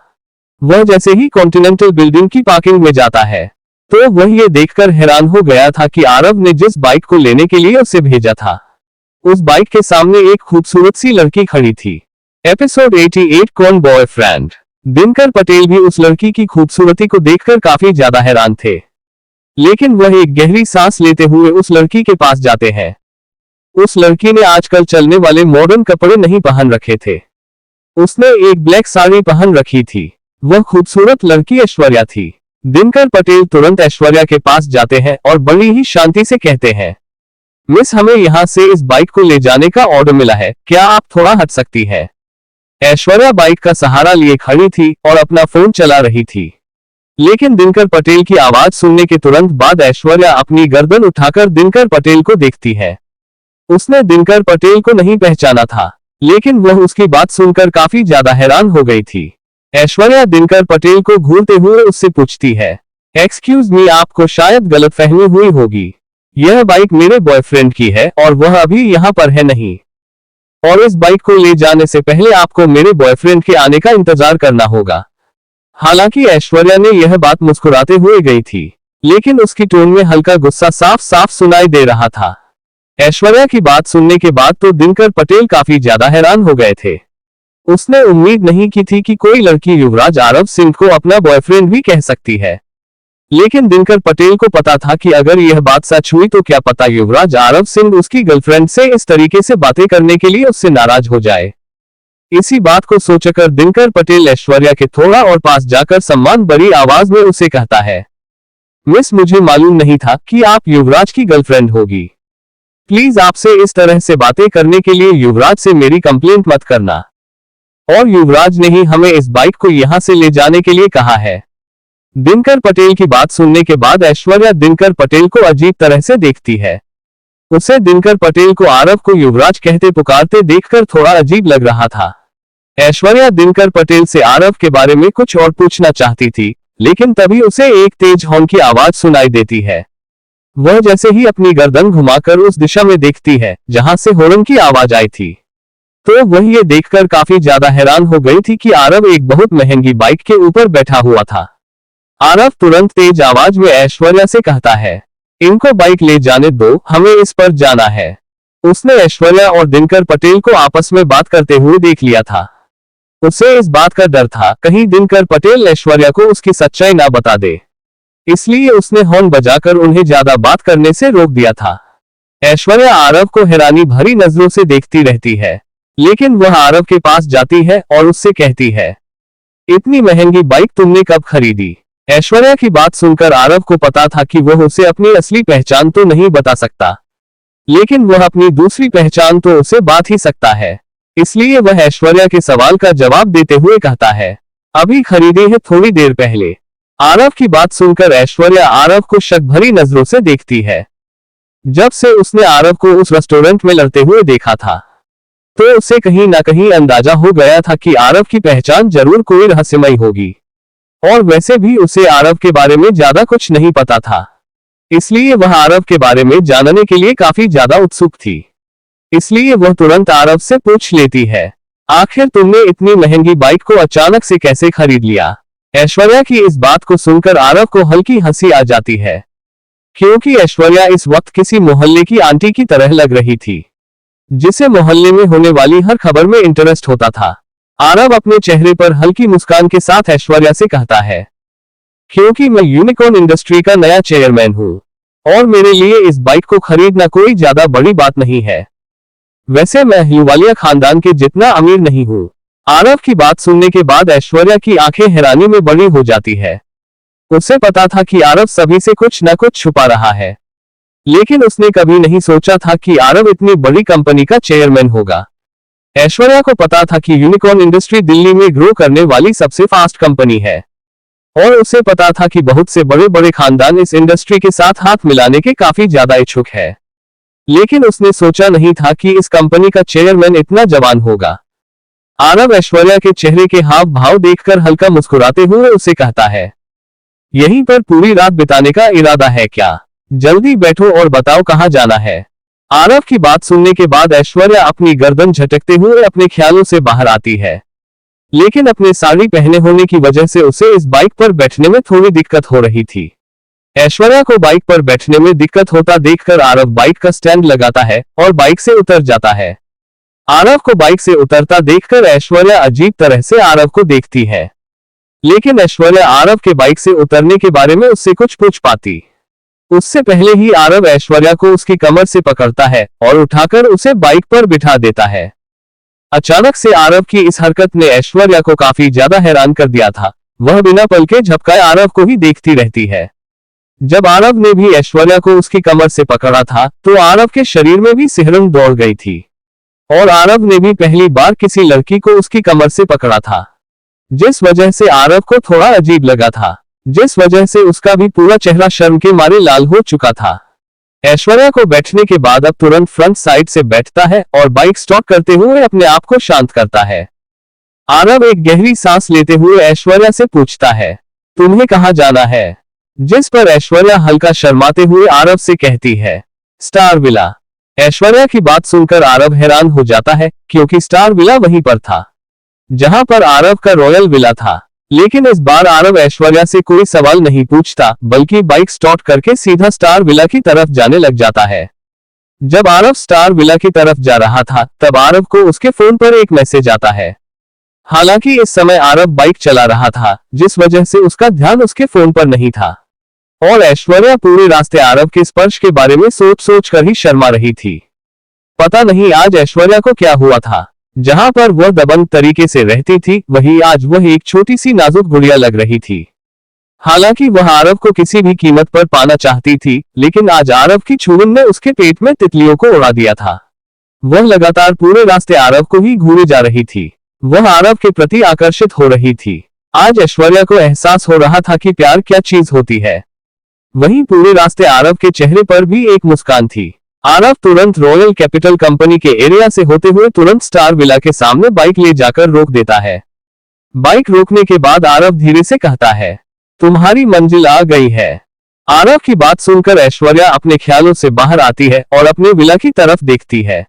A: वह जैसे ही कॉन्टिनेंटल बिल्डिंग की पार्किंग में जाता है तो वह ये देखकर हैरान हो गया था कि आरव ने जिस बाइक को लेने के लिए उसे भेजा था, उस बाइक के सामने एक खूबसूरत सी लड़की खड़ी थी। एपिसोड 88 कौन बॉयफ्रेंड। दिनकर पटेल भी उस लड़की की खूबसूरती को देखकर काफी ज्यादा हैरान थे, लेकिन वह एक गहरी सांस लेते हुए उस लड़की के पास जाते हैं। उस लड़की ने आजकल चलने वाले मॉडर्न कपड़े नहीं पहन रखे थे, उसने एक ब्लैक साड़ी पहन रखी थी। वह खूबसूरत लड़की ऐश्वर्या थी। दिनकर पटेल तुरंत ऐश्वर्या के पास जाते हैं और बड़ी ही शांति से कहते हैं, मिस, हमें यहाँ से इस बाइक को ले जाने का ऑर्डर मिला है, क्या आप थोड़ा हट सकती है? ऐश्वर्या बाइक का सहारा लिए खड़ी थी और अपना फोन चला रही थी, लेकिन दिनकर पटेल की आवाज सुनने के तुरंत बाद ऐश्वर्या अपनी गर्दन उठाकर दिनकर पटेल को देखती है। उसने दिनकर पटेल को नहीं पहचाना था, लेकिन वह उसकी बात सुनकर काफी ज्यादा हैरान हो गई थी। ऐश्वर्या दिनकर पटेल को घूरते हुए उससे पूछती है, एक्सक्यूज मी, आपको शायद गलतफहमी हुई होगी। यह बाइक मेरे बॉयफ्रेंड की है और वह अभी यहाँ पर है नहीं, और इस बाइक को ले जाने से पहले आपको मेरे बॉयफ्रेंड के आने का इंतजार करना होगा। हालांकि ऐश्वर्या ने यह बात मुस्कुराते हुए गई थी, लेकिन उसकी टोन में हल्का गुस्सा साफ साफ सुनाई दे रहा था। ऐश्वर्या की बात सुनने के बाद तो दिनकर पटेल काफी ज्यादा हैरान हो गए थे। उसने उम्मीद नहीं की थी कि कोई लड़की युवराज आरव सिंह को अपना बॉयफ्रेंड भी कह सकती है, लेकिन दिनकर पटेल को पता था कि अगर यह बात सच हुई तो क्या पता युवराज आरव सिंह उसकी गर्लफ्रेंड से इस तरीके से बातें करने के लिए उससे नाराज हो जाए। इसी बात को सोचकर दिनकर पटेल ऐश्वर्या के थोड़ा और पास जाकर सम्मान भरी आवाज में उसे कहता है, मिस, मुझे मालूम नहीं था कि आप युवराज की गर्लफ्रेंड होगी। प्लीज आपसे इस तरह से बातें करने के लिए युवराज से मेरी कंप्लेंट मत करना, और युवराज ने ही हमें इस बाइक को यहां से ले जाने के लिए कहा है। दिनकर पटेल की बात सुनने के बाद ऐश्वर्या दिनकर पटेल को अजीब तरह से देखती है। उसे दिनकर पटेल को आरव को युवराज कहते पुकारते देखकर थोड़ा अजीब लग रहा था। ऐश्वर्या दिनकर पटेल से आरव के बारे में कुछ और पूछना चाहती थी, लेकिन तभी उसे एक तेज हॉर्न की आवाज सुनाई देती है। वह जैसे ही अपनी गर्दन घुमाकर उस दिशा में देखती है जहां से हॉर्न की आवाज आई थी, तो वह ये देखकर काफी ज्यादा हैरान हो गई थी कि आरव एक बहुत महंगी बाइक के ऊपर बैठा हुआ था। आरव तुरंत तेज आवाज में ऐश्वर्या से कहता है, इनको बाइक ले जाने दो, हमें इस पर जाना है। उसने ऐश्वर्या और दिनकर पटेल को आपस में बात करते हुए देख लिया था। उसे इस बात का डर था कहीं दिनकर पटेल ऐश्वर्या को उसकी सच्चाई ना बता दे, इसलिए उसने हॉर्न बजाकर उन्हें ज्यादा बात करने से रोक दिया था। ऐश्वर्या आरव को हैरानी भरी नजरों से देखती रहती है, लेकिन वह आरव के पास जाती है और उससे कहती है, इतनी महंगी बाइक तुमने कब खरीदी? ऐश्वर्या की बात सुनकर आरव को पता था कि वह उसे अपनी असली पहचान तो नहीं बता सकता, लेकिन वह अपनी दूसरी पहचान तो उसे बात ही सकता है। इसलिए वह ऐश्वर्या के सवाल का जवाब देते हुए कहता है, अभी खरीदी है, थोड़ी देर पहले। आरव की बात सुनकर ऐश्वर्या आरव को शक भरी नजरों से देखती है। जब से उसने आरव को उस रेस्टोरेंट में लड़ते हुए देखा था, तो उसे कहीं ना कहीं अंदाजा हो गया था कि आरव की पहचान जरूर कोई रहस्यमयी होगी, और वैसे भी उसे आरव के बारे में ज्यादा कुछ नहीं पता था, इसलिए वह आरव के बारे में जानने के लिए काफी ज्यादा उत्सुक थी। इसलिए वह तुरंत आरव से पूछ लेती है, आखिर तुमने इतनी महंगी बाइक को अचानक से कैसे खरीद लिया? ऐश्वर्या की इस बात को सुनकर आरव को हल्की हंसी आ जाती है, क्योंकि ऐश्वर्या इस वक्त किसी मोहल्ले की आंटी की तरह लग रही थी, जिसे मोहल्ले में होने वाली हर खबर में इंटरेस्ट होता था। आरव अपने चेहरे पर हल्की मुस्कान के साथ ऐश्वर्या से कहता है, क्योंकि मैं यूनिकॉर्न इंडस्ट्री का नया चेयरमैन हूँ, और मेरे लिए इस बाइक को खरीदना कोई ज्यादा बड़ी बात नहीं है। वैसे मैं ह्लूवालिया खानदान के जितना अमीर नहीं हूँ। आरव की बात सुनने के बाद ऐश्वर्या की आंखें हैरानी में बड़ी हो जाती है। उसे पता था कि आरव सभी से कुछ न कुछ छुपा रहा है, लेकिन उसने कभी नहीं सोचा था कि आरव इतनी बड़ी कंपनी का चेयरमैन होगा। ऐश्वर्या को पता था कि यूनिकॉर्न इंडस्ट्री दिल्ली में ग्रो करने वाली सबसे फास्ट कंपनी है, और उसे पता था कि बहुत से बड़े बड़े खानदान इस इंडस्ट्री के साथ हाथ मिलाने के काफी ज्यादा इच्छुक है, लेकिन उसने सोचा नहीं था कि इस कंपनी का चेयरमैन इतना जवान होगा। आरव ऐश्वर्या के चेहरे के हाव भाव देखकर हल्का मुस्कुराते हुए उसे कहता है, यहीं पर पूरी रात बिताने का इरादा है क्या? जल्दी बैठो और बताओ कहाँ जाना है। आरव की बात सुनने के बाद ऐश्वर्या अपनी गर्दन झटकते हुए अपने ख्यालों से बाहर आती है, लेकिन अपने साड़ी पहने होने की वजह से उसे इस बाइक पर बैठने में थोड़ी दिक्कत हो रही थी। ऐश्वर्या को बाइक पर बैठने में दिक्कत होता देखकर आरव बाइक का स्टैंड लगाता है और बाइक से उतर जाता है। आरव को बाइक से उतरता देखकर ऐश्वर्या अजीब तरह से आरव को देखती है, लेकिन ऐश्वर्या आरव के बाइक से उतरने के बारे में उससे कुछ पूछ पाती उससे पहले ही आरव ऐश्वर्या को उसकी कमर से पकड़ता है और उठाकर उसे बाइक पर बिठा देता है। अचानक से आरव की इस हरकत ने ऐश्वर्या को काफी ज्यादा हैरान कर दिया था। वह बिना पलके झपकाए आरव को ही देखती रहती है। जब आरव ने भी ऐश्वर्या को उसकी कमर से पकड़ा था, तो आरव के शरीर में भी सिहरन दौड़ गई थी, और आरव ने भी पहली बार किसी लड़की को उसकी कमर से पकड़ा था, जिस वजह से आरव को थोड़ा अजीब लगा था, जिस वजह से उसका भी पूरा चेहरा शर्म के मारे लाल हो चुका था। ऐश्वर्या को बैठने के बाद अब तुरंत फ्रंट साइड से बैठता है और बाइक स्टॉप करते हुए अपने आप को शांत करता है। आरव एक गहरी सांस लेते हुए ऐश्वर्या से पूछता है, तुम्हें कहाँ जाना है? जिस पर ऐश्वर्या हल्का शर्माते हुए आरव से कहती है, स्टार विला। ऐश्वर्या की बात सुनकर आरव हैरान हो जाता है, क्योंकि स्टार विला वहीं पर था जहां पर आरव का रॉयल विला था। लेकिन इस बार आरव ऐश्वर्या से कोई सवाल नहीं पूछता, बल्कि बाइक स्टार्ट करके सीधा स्टार विला की तरफ जाने लग जाता है। जब आरव स्टार विला की तरफ जा रहा था, तब आरव को उसके फोन पर एक मैसेज आता है। हालांकि इस समय आरव बाइक चला रहा था, जिस वजह से उसका ध्यान उसके फोन पर नहीं था, और ऐश्वर्या पूरे रास्ते आरव के स्पर्श के बारे में सोच सोच कर ही शर्मा रही थी। पता नहीं आज ऐश्वर्या को क्या हुआ था। जहां पर वह दबंग तरीके से रहती थी, वहीं आज वह एक छोटी सी नाजुक गुड़िया लग रही थी। हालांकि वह आरव को किसी भी कीमत पर पाना चाहती थी, लेकिन आज आरव की छुड़न ने उसके पेट में तितलियों को उड़ा दिया था। वह लगातार पूरे रास्ते आरव को ही घूरे जा रही थी। वह आरव के प्रति आकर्षित हो रही थी। आज ऐश्वर्या को एहसास हो रहा था कि प्यार क्या चीज होती है। वहीं पूरे रास्ते आरव के चेहरे पर भी एक मुस्कान थी। आरव तुरंत रॉयल कैपिटल कंपनी के एरिया से होते हुए तुरंत स्टार विला के सामने बाइक ले जाकर रोक देता है। बाइक रोकने के बाद आरव धीरे से कहता है, तुम्हारी मंजिल आ गई है। आरव की बात सुनकर ऐश्वर्या अपने ख्यालों से बाहर आती है और अपने विला की तरफ देखती है।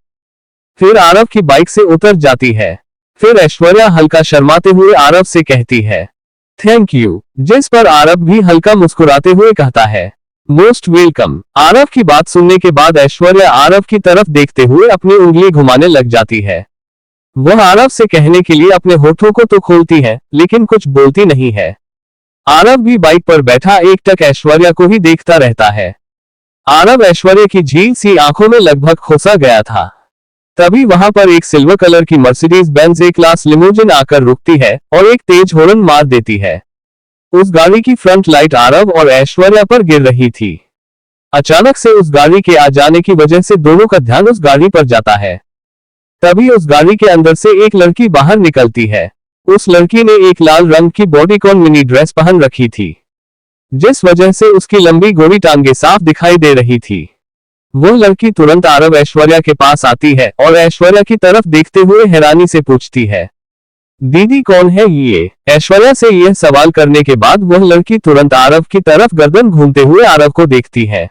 A: फिर आरव की बाइक से उतर जाती है। फिर ऐश्वर्या हल्का शर्माते हुए आरव से कहती है, थैंक यू। जिस पर आरव भी हल्का मुस्कुराते हुए कहता है, मोस्ट वेलकम। आरव की बात सुनने के बाद ऐश्वर्या आरव की तरफ देखते हुए अपनी उंगली घुमाने लग जाती है। वह आरव से कहने के लिए अपने होठों को तो खोलती है, लेकिन कुछ बोलती नहीं है। आरव भी बाइक पर बैठा एकटक ऐश्वर्या को ही देखता रहता है। आरव ऐश्वर्या की झील सी आंखों में लगभग खोसा गया था। तभी वहां पर एक सिल्वर कलर की मर्सिडीज बेंज ए क्लास लिमोजिन आकर रुकती है और एक तेज हॉर्न मार देती है। उस गाड़ी की फ्रंट लाइट आरव और ऐश्वर्या पर गिर रही थी। अचानक से उस गाड़ी के आ जाने की वजह से दोनों का ध्यान उस गाड़ी पर जाता है। तभी उस गाड़ी के अंदर से एक लड़की बाहर निकलती है। उस लड़की ने एक लाल रंग की बॉडीकॉन मिनी ड्रेस पहन रखी थी, जिस वजह से उसकी लंबी गोरी टांगे साफ दिखाई दे रही थी। वह लड़की तुरंत आरव ऐश्वर्या के पास आती है और ऐश्वर्या की तरफ देखते हुए हैरानी से पूछती है, दीदी कौन है ये? ऐश्वर्या से यह सवाल करने के बाद वह लड़की तुरंत आरव की तरफ गर्दन घूमते हुए आरव को देखती है।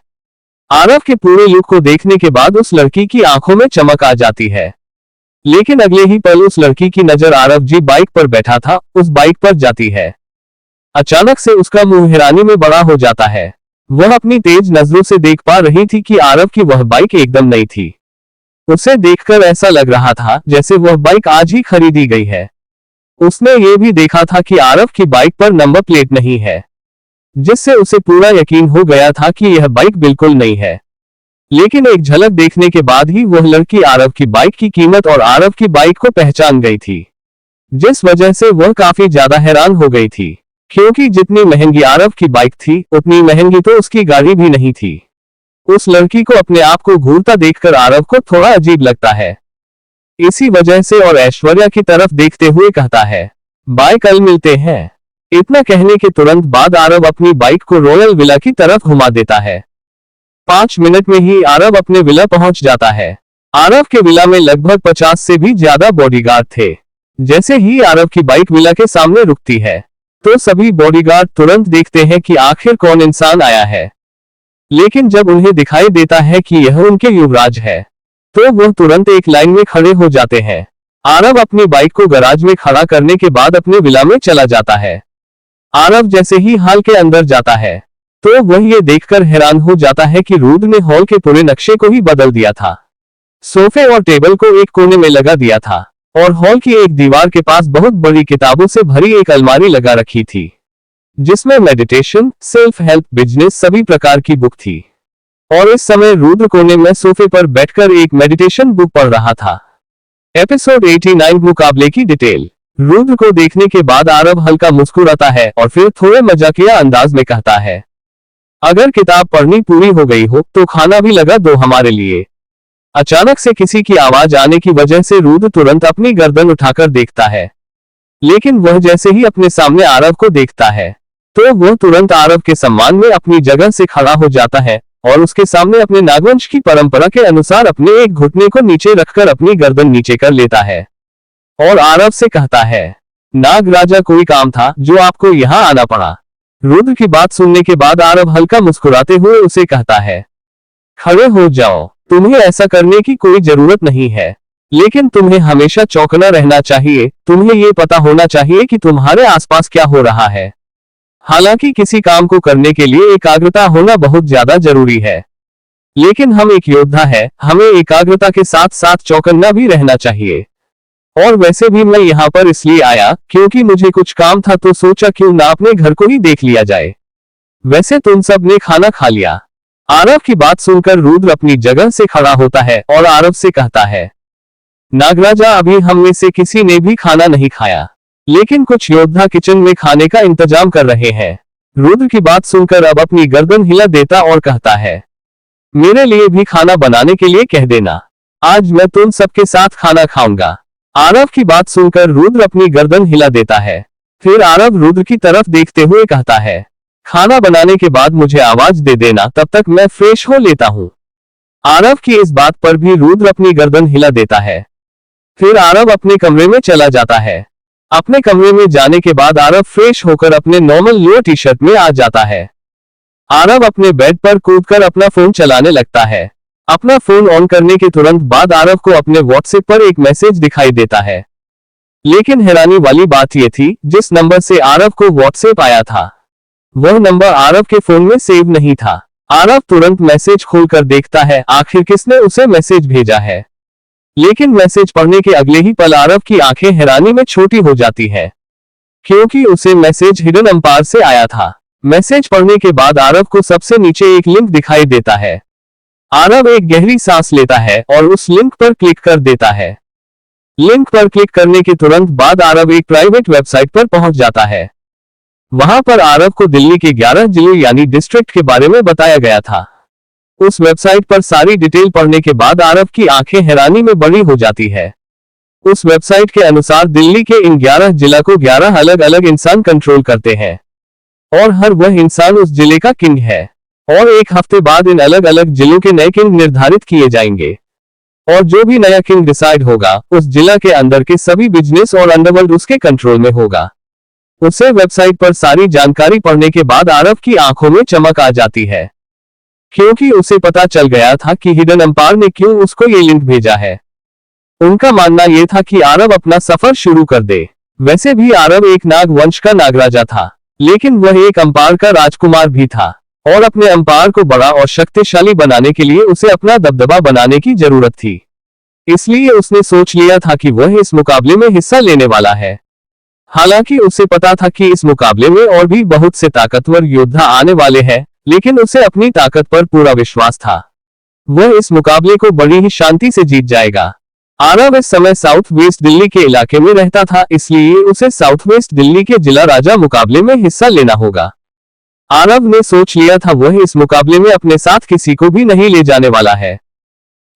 A: आरव के पूरे लुक को देखने के बाद उस लड़की की आंखों में चमक आ जाती है। लेकिन अगले ही पल उस लड़की की नजर आरव जी बाइक पर बैठा था उस बाइक पर जाती है। अचानक से उसका मुंह हैरानी में बड़ा हो जाता है। वह अपनी तेज नजरों से देख पा रही थी कि आरव की वह बाइक एकदम नई थी। उसे देखकर ऐसा लग रहा था जैसे वह बाइक आज ही खरीदी गई है। उसने ये भी देखा था कि आरव की बाइक पर नंबर प्लेट नहीं है, जिससे उसे पूरा यकीन हो गया था कि यह बाइक बिल्कुल नई है। लेकिन एक झलक देखने के बाद ही वह लड़की आरव की बाइक की कीमत और आरव की बाइक को पहचान गई थी, जिस वजह से वह काफी ज्यादा हैरान हो गई थी, क्योंकि जितनी महंगी आरव की बाइक थी उतनी महंगी तो उसकी गाड़ी भी नहीं थी। उस लड़की को अपने आप को घूरता देखकर आरव को थोड़ा अजीब लगता है। इसी वजह से और ऐश्वर्या की तरफ देखते हुए कहता है, बाय कल मिलते हैं। इतना कहने के तुरंत बाद आरव अपनी बाइक को रॉयल विला की तरफ घुमा देता है। 5 मिनट में ही आरव अपने विला पहुंच जाता है। आरव के विला में लगभग 50 से भी ज्यादा बॉडीगार्ड थे। जैसे ही आरव की बाइक विला के सामने रुकती है, तो सभी बॉडीगार्ड तुरंत देखते हैं कि आखिर कौन इंसान आया है। लेकिन जब उन्हें दिखाई देता है कि यह उनके युवराज है, तो वह तुरंत एक लाइन में खड़े हो जाते हैं। आरव अपनी बाइक को गैराज में खड़ा करने के बाद अपने विला में चला जाता है। आरव जैसे ही हॉल के अंदर जाता है, तो वह ये देखकर हैरान हो जाता है कि रुद्र ने हॉल के पूरे नक्शे को ही बदल दिया था। सोफे और टेबल को एक कोने में लगा दिया था और हॉल की एक दीवार के पास बहुत बड़ी किताबों से भरी एक अलमारी लगा रखी थी, जिसमें मेडिटेशन, सेल्फ हेल्प, बिजनेस सभी प्रकार की बुक थी। और इस समय रुद्र कोने में सोफे पर बैठकर एक मेडिटेशन बुक पढ़ रहा था। एपिसोड 89 मुकाबले की डिटेल। रुद्र को देखने के बाद आरव हल्का मुस्कुराता है और फिर थोड़े मजाकिया अंदाज में कहता है, अगर किताब पढ़नी पूरी हो गई हो तो खाना भी लगा दो हमारे लिए। अचानक से किसी की आवाज आने की वजह से रुद्र तुरंत अपनी गर्दन उठाकर देखता है। लेकिन वह जैसे ही अपने सामने आरव को देखता है, तो वह तुरंत आरव के सम्मान में अपनी जगह से खड़ा हो जाता है और उसके सामने अपने नागवंश की परंपरा के अनुसार अपने एक घुटने को नीचे रखकर अपनी गर्दन नीचे कर लेता है। और आरव से कहता है, नाग राजा कोई काम था जो आपको यहाँ आना पड़ा। रुद्र की बात सुनने के बाद आरव हल्का मुस्कुराते हुए उसे कहता है, खड़े हो जाओ, तुम्हें ऐसा करने की कोई जरूरत नहीं है, लेकिन तुम्हें हमेशा चौकना रहना चाहिए। तुम्हें ये पता होना चाहिए कि तुम्हारे आसपास क्या हो रहा है। हालांकि किसी काम को करने के लिए एकाग्रता होना बहुत ज्यादा जरूरी है, लेकिन हम एक योद्धा है, हमें एकाग्रता के साथ साथ चौकन्ना भी रहना चाहिए। और वैसे भी मैं यहाँ पर इसलिए आया क्योंकि मुझे कुछ काम था, तो सोचा क्यों ना अपने घर को ही देख लिया जाए। वैसे तुम सब ने खाना खा लिया? आरव की बात सुनकर रुद्र अपनी जगह से खड़ा होता है और आरव से कहता है, नागराजा अभी हम में से किसी ने भी खाना नहीं खाया, लेकिन कुछ योद्धा किचन में खाने का इंतजाम कर रहे हैं। रुद्र की बात सुनकर अब अपनी गर्दन हिला देता और कहता है, मेरे लिए भी खाना बनाने के लिए कह देना, आज मैं तुम सबके साथ खाना खाऊंगा। आरव की बात सुनकर रुद्र अपनी गर्दन हिला देता है। फिर आरव रुद्र की तरफ देखते हुए कहता है, खाना बनाने के बाद मुझे आवाज दे देना, तब तक मैं फ्रेश हो लेता हूँ। आरव की इस बात पर भी रुद्र अपनी गर्दन हिला देता है। फिर आरव अपने कमरे में चला जाता है। अपने कमरे में जाने के बाद आरव फ्रेश होकर अपने नॉर्मल लोअर टी शर्ट में आ जाता है। आरव अपने बेड पर कूदकर अपना फोन चलाने लगता है। अपना फोन ऑन करने के तुरंत बाद आरव को अपने व्हाट्सएप पर एक मैसेज दिखाई देता है। लेकिन हैरानी वाली बात यह थी, जिस नंबर से आरव को व्हाट्सएप आया था वह नंबर आरव के फोन में सेव नहीं था। आरव तुरंत मैसेज खोलकर देखता है आखिर किसने उसे मैसेज भेजा है। लेकिन मैसेज पढ़ने के अगले ही पल आरव की आंखें हैरानी में छोटी हो जाती है, क्योंकि उसे मैसेज हिडन एम्पायर से आया था। मैसेज पढ़ने के बाद आरव को सबसे नीचे एक लिंक दिखाई देता है। आरव एक गहरी सांस लेता है और उस लिंक पर क्लिक कर देता है। लिंक पर क्लिक करने के तुरंत बाद आरव एक प्राइवेट वेबसाइट पर पहुंच जाता है। वहां पर आरव को दिल्ली के 11 जिले यानी डिस्ट्रिक्ट के बारे में बताया गया था। उस वेबसाइट पर सारी डिटेल पढ़ने के बाद आरव की आंखें हैरानी में बड़ी हो जाती है। उस वेबसाइट के अनुसार दिल्ली के इन 11 जिला को 11 अलग अलग इंसान कंट्रोल करते हैं और हर वह इंसान उस जिले का किंग है। और एक हफ्ते बाद इन अलग अलग जिलों के नए किंग निर्धारित किए जाएंगे और जो भी नया किंग डिसाइड होगा उस जिला के अंदर के सभी बिजनेस और अंडरवर्ल्ड उसके कंट्रोल में होगा। उसे वेबसाइट पर सारी जानकारी पढ़ने के बाद आरव की आंखों में चमक आ जाती है, क्योंकि उसे पता चल गया था कि हिडन एम्पायर ने क्यों उसको ये लिंक भेजा है। उनका मानना यह था कि आरव अपना सफर शुरू कर दे। वैसे भी आरव एक नाग वंश का नागराजा था, लेकिन वह एक एम्पायर का राजकुमार भी था और अपने एम्पायर को बड़ा और शक्तिशाली बनाने के लिए उसे अपना दबदबा बनाने की जरूरत थी। इसलिए उसने सोच लिया था कि वह इस मुकाबले में हिस्सा लेने वाला है। हालांकि उसे पता था कि इस मुकाबले में और भी बहुत से ताकतवर योद्धा आने वाले हैं, लेकिन उसे अपनी ताकत पर पूरा विश्वास था। वह इस मुकाबले को बड़ी ही शांति से जीत जाएगा। आरव इस समय साउथ वेस्ट दिल्ली के इलाके में रहता था, इसलिए उसे साउथ वेस्ट दिल्ली के जिला राजा मुकाबले में हिस्सा लेना होगा। आरव ने सोच लिया था वह इस मुकाबले में अपने साथ किसी को भी नहीं ले जाने वाला है।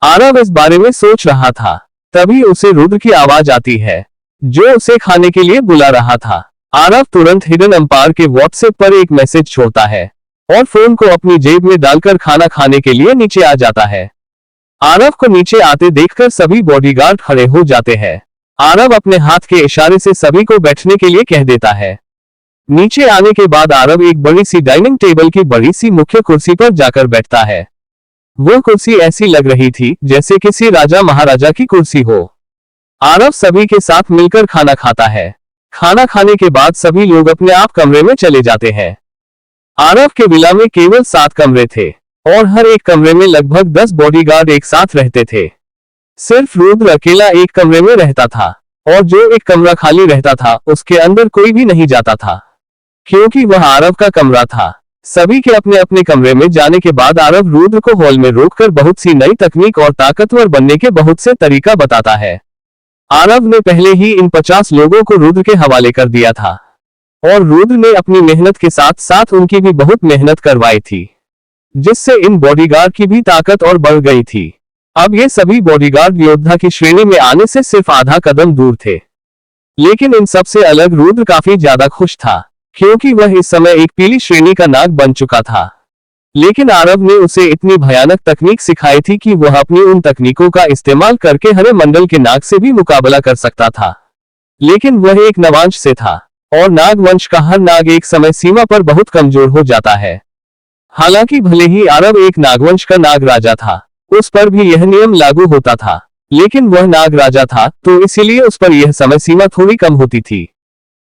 A: आरव इस बारे में सोच रहा था, तभी उसे रुद्र की आवाज आती है जो उसे खाने के लिए बुला रहा था। आरव तुरंत हिडन एम्पायर के व्हाट्सएप पर एक मैसेज छोड़ता है और फोन को अपनी जेब में डालकर खाना खाने के लिए नीचे आ जाता है। आरव को नीचे आते देखकर सभी बॉडीगार्ड खड़े हो जाते हैं। आरव अपने हाथ के इशारे से सभी को बैठने के लिए कह देता है। नीचे आने के बाद आरव एक बड़ी सी डाइनिंग टेबल की बड़ी सी मुख्य कुर्सी पर जाकर बैठता है। वो कुर्सी ऐसी लग रही थी जैसे किसी राजा महाराजा की कुर्सी हो। आरव सभी के साथ मिलकर खाना खाता है। खाना खाने के बाद सभी लोग अपने आप कमरे में चले जाते हैं। आरव के विला में केवल 7 कमरे थे और हर एक कमरे में लगभग 10 बॉडीगार्ड एक साथ रहते थे। सिर्फ रुद्र अकेला एक कमरे में रहता था और जो एक कमरा खाली रहता था उसके अंदर कोई भी नहीं जाता था, क्योंकि वह आरव का कमरा था। सभी के अपने अपने कमरे में जाने के बाद आरव रुद्र को हॉल में रोककर बहुत सी नई तकनीक और ताकतवर बनने के बहुत से तरीका बताता है। आरव ने पहले ही इन 50 लोगों को रुद्र के हवाले कर दिया था और रुद्र ने अपनी मेहनत के साथ साथ उनकी भी बहुत मेहनत करवाई थी, जिससे इन बॉडीगार्ड की भी ताकत और बढ़ गई थी। अब ये सभी बॉडीगार्ड योद्धा की श्रेणी में आने से सिर्फ आधा कदम दूर थे। लेकिन इन सबसे अलग रुद्र काफी ज्यादा खुश था, क्योंकि वह इस समय एक पीली श्रेणी का नाग बन चुका था। लेकिन आरव ने उसे इतनी भयानक तकनीक सिखाई थी कि वह अपनी उन तकनीकों का इस्तेमाल करके हरे मंडल के नाग से भी मुकाबला कर सकता था। लेकिन वह एक नवांश से था और नागवंश का हर नाग एक समय सीमा पर बहुत कमजोर हो जाता है। हालांकि भले ही आरव एक नागवंश का नाग राजा था, उस पर भी यह नियम लागू होता था, लेकिन वह नाग राजा था तो इसीलिए उस पर यह समय सीमा थोड़ी कम होती थी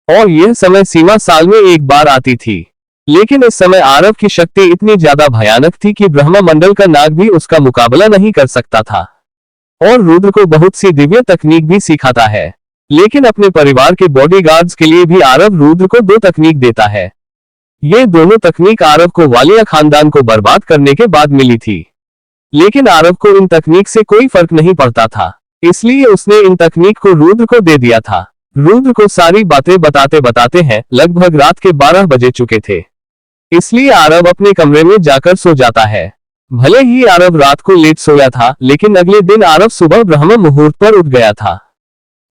A: और यह समय सीमा साल में एक बार आती थी। लेकिन इस समय आरव की शक्ति इतनी ज्यादा भयानक थी कि ब्रह्मा मंडल का नाग भी उसका मुकाबला नहीं कर सकता था और रुद्र को बहुत सी दिव्य तकनीक भी सिखाता है। लेकिन अपने परिवार के बॉडीगार्ड्स के लिए भी आरव रुद्र को 2 तकनीक देता है। ये दोनों तकनीक आरव को वालिया खानदान को बर्बाद करने के बाद मिली थी, लेकिन आरव को इन तकनीक से कोई फर्क नहीं पड़ता था, इसलिए उसने इन तकनीक को रुद्र को दे दिया था। रुद्र को सारी बातें बताते बताते हैं लगभग रात के 12 बजे चुके थे, इसलिए आरव अपने कमरे में जाकर सो जाता है। भले ही आरव रात को लेट सोया था, लेकिन अगले दिन आरव सुबह ब्रह्म मुहूर्त पर उठ गया था।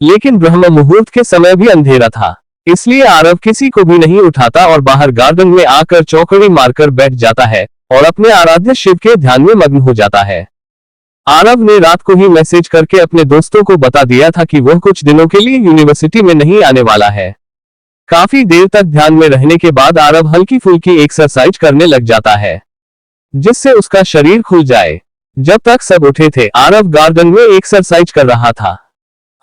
A: लेकिन ब्रह्म मुहूर्त के समय भी अंधेरा था, इसलिए आरव किसी को भी नहीं उठाता और बाहर गार्डन में आकर चौकड़ी मारकर बैठ जाता है और अपने आराध्य शिव के ध्यान में मग्न हो जाता है। आरव ने रात को ही मैसेज करके अपने दोस्तों को बता दिया था कि वह कुछ दिनों के लिए यूनिवर्सिटी में नहीं आने वाला है। काफी देर तक ध्यान में रहने के बाद आरव हल्की फुल्की एक्सरसाइज करने लग जाता है, जिससे उसका शरीर खुल जाए। जब तक सब उठे थे, आरव गार्डन में एक्सरसाइज कर रहा था।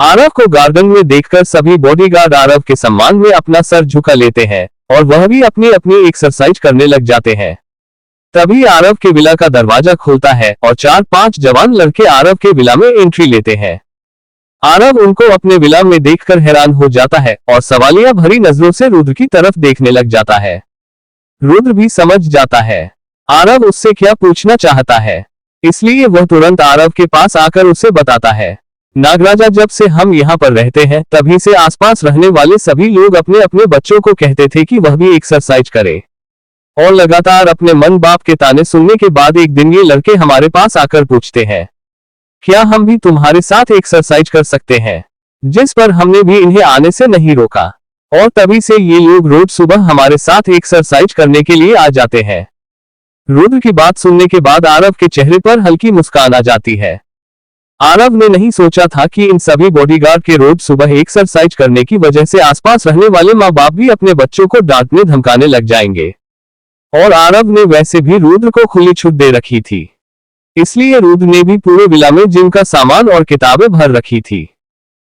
A: आरव को गार्डन में देखकर सभी बॉडीगार्ड आरव के सम्मान में अपना सर झुका लेते हैं और वह भी अपनी अपनी एक्सरसाइज करने लग जाते हैं। तभी आरव के विला का दरवाजा खुलता है और 4-5 जवान लड़के आरव के विला में एंट्री लेते हैं। आरव उनको अपने विला में देखकर हैरान हो जाता है और सवालिया भरी नजरों से रुद्र की तरफ देखने लग जाता है। रुद्र भी समझ जाता है आरव उससे क्या पूछना चाहता है, इसलिए वह तुरंत आरव के पास आकर उसे बताता है, नागराजा, जब से हम यहाँ पर रहते हैं तभी से आसपास रहने वाले सभी लोग अपने अपने बच्चों को कहते थे कि वह भी एक्सरसाइज करे और लगातार अपने मन बाप के ताने सुनने के बाद एक दिन ये लड़के हमारे पास आकर पूछते हैं क्या हम भी तुम्हारे साथ एक्सरसाइज कर सकते हैं, जिस पर हमने भी इन्हें आने से नहीं रोका और तभी से ये लोग रोज सुबह हमारे साथ एक्सरसाइज करने के लिए आ जाते हैं। रुद्र की बात सुनने के बाद आरव के चेहरे पर हल्की मुस्कान आ जाती है। आरव ने नहीं सोचा था कि इन सभी बॉडीगार्ड के रोज सुबह एक्सरसाइज करने की वजह से आसपास रहने वाले माँ बाप भी अपने बच्चों को डांटने धमकाने लग जाएंगे और आरव ने वैसे भी रुद्र को खुली छूट दे रखी थी, इसलिए रुद्र ने भी पूरे विला में जिम का सामान और किताबें भर रखी थी।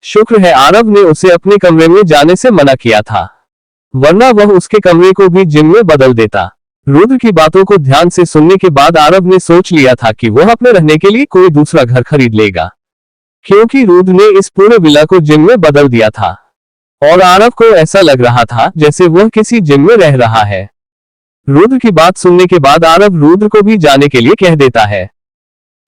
A: शुक्र है आरव ने उसे अपने कमरे में जाने से मना किया था, वरना वह उसके कमरे को भी जिम में बदल देता। रुद्र की बातों को ध्यान से सुनने के बाद आरव ने सोच लिया था कि वह अपने रहने के लिए कोई दूसरा घर खरीद लेगा, क्योंकि रुद्र ने इस पूरे विला को जिम में बदल दिया था और आरव को ऐसा लग रहा था जैसे वह किसी जिम में रह रहा है। रुद्र की बात सुनने के बाद आरव रुद्र को भी जाने के लिए कह देता है।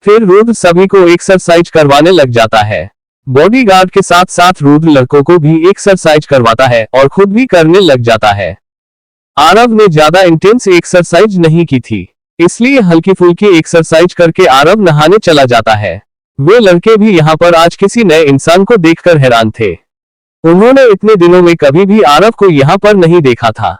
A: फिर रुद्र सभी को एक्सरसाइज करवाने लग जाता है। बॉडीगार्ड के साथ साथ रुद्र लड़कों को भी एक्सरसाइज करवाता है और खुद भी करने लग जाता है। आरव ने ज्यादा इंटेंस एक्सरसाइज नहीं की थी, इसलिए हल्की फुल्की एक्सरसाइज करके आरव नहाने चला जाता है। वे लड़के भी यहाँ पर आज किसी नए इंसान को देखकर हैरान थे। उन्होंने इतने दिनों में कभी भी आरव को यहाँ पर नहीं देखा था,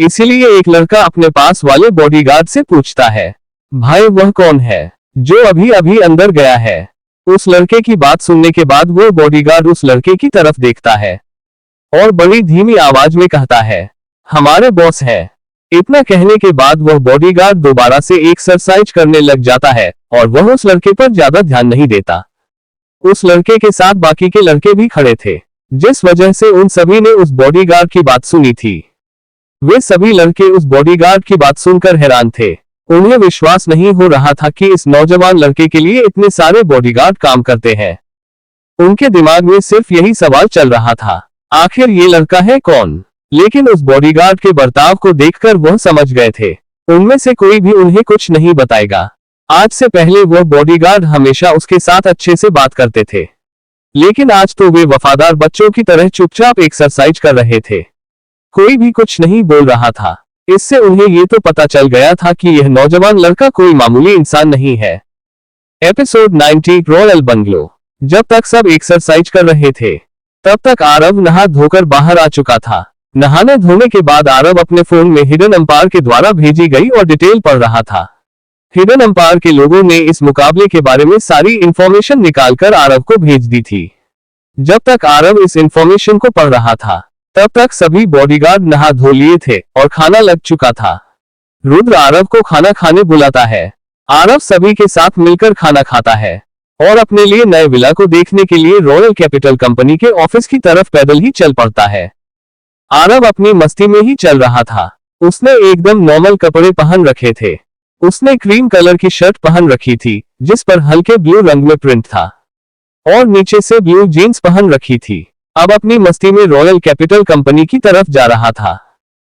A: इसीलिए एक लड़का अपने पास वाले बॉडीगार्ड से पूछता है, भाई वह कौन है जो अभी अभी अंदर गया है? उस लड़के की बात सुनने के बाद वो बॉडीगार्ड उस लड़के की तरफ देखता है और बड़ी धीमी आवाज में कहता है, हमारे बॉस है। इतना कहने के बाद वह बॉडीगार्ड दोबारा से एक्सरसाइज करने लग जाता है और वह उस लड़के पर ज्यादा ध्यान नहीं देता। उस लड़के के साथ बाकी के लड़के भी खड़े थे, जिस वजह से उन सभी ने उस बॉडीगार्ड की बात सुनी थी। वे सभी लड़के उस बॉडीगार्ड की बात सुनकर हैरान थे। उन्हें विश्वास नहीं हो रहा था कि इस नौजवान लड़के के लिए इतने सारे बॉडीगार्ड काम करते हैं। उनके दिमाग में सिर्फ यही सवाल चल रहा था, आखिर ये लड़का है कौन? लेकिन उस बॉडीगार्ड के बर्ताव को देखकर वह समझ गए थे, उनमें से कोई भी उन्हें कुछ नहीं बताएगा। आज से पहले वह बॉडीगार्ड हमेशा उसके साथ अच्छे से बात करते थे, लेकिन आज तो वे वफादार बच्चों की तरह चुपचाप एक्सरसाइज कर रहे थे। कोई भी कुछ नहीं बोल रहा था। इससे उन्हें ये तो पता चल गया था कि यह नौजवान लड़का कोई मामूली इंसान नहीं है। Episode 90 royal bungalow. जब तक सब एक्सरसाइज कर रहे थे, तब तक आरव नहा धोकर बाहर आ चुका था। नहाने धोने के बाद आरव अपने फोन में हिडन अंपायर के द्वारा भेजी गई और डिटेल पढ़ रहा था। हिडन अंपायर के लोगों ने इस मुकाबले के बारे में सारी इंफॉर्मेशन निकालकर आरव को भेज दी थी। जब तक आरव इस इंफॉर्मेशन को पढ़ रहा था तब तक सभी बॉडीगार्ड नहा धो लिए थे और खाना लग चुका था। रुद्र आरव को खाना खाने बुलाता है। आरव सभी के साथ मिलकर खाना खाता है और अपने लिए नए विला को देखने के लिए रॉयल कैपिटल कंपनी के ऑफिस की तरफ पैदल ही चल पड़ता है। आरव अपनी मस्ती में ही चल रहा था। उसने एकदम नॉर्मल कपड़े पहन रखे थे। उसने क्रीम कलर की शर्ट पहन रखी थी जिस पर हल्के ब्लू रंग में प्रिंट था और नीचे से ब्लू जीन्स पहन रखी थी। अब अपनी मस्ती में रॉयल कैपिटल कंपनी की तरफ जा रहा था।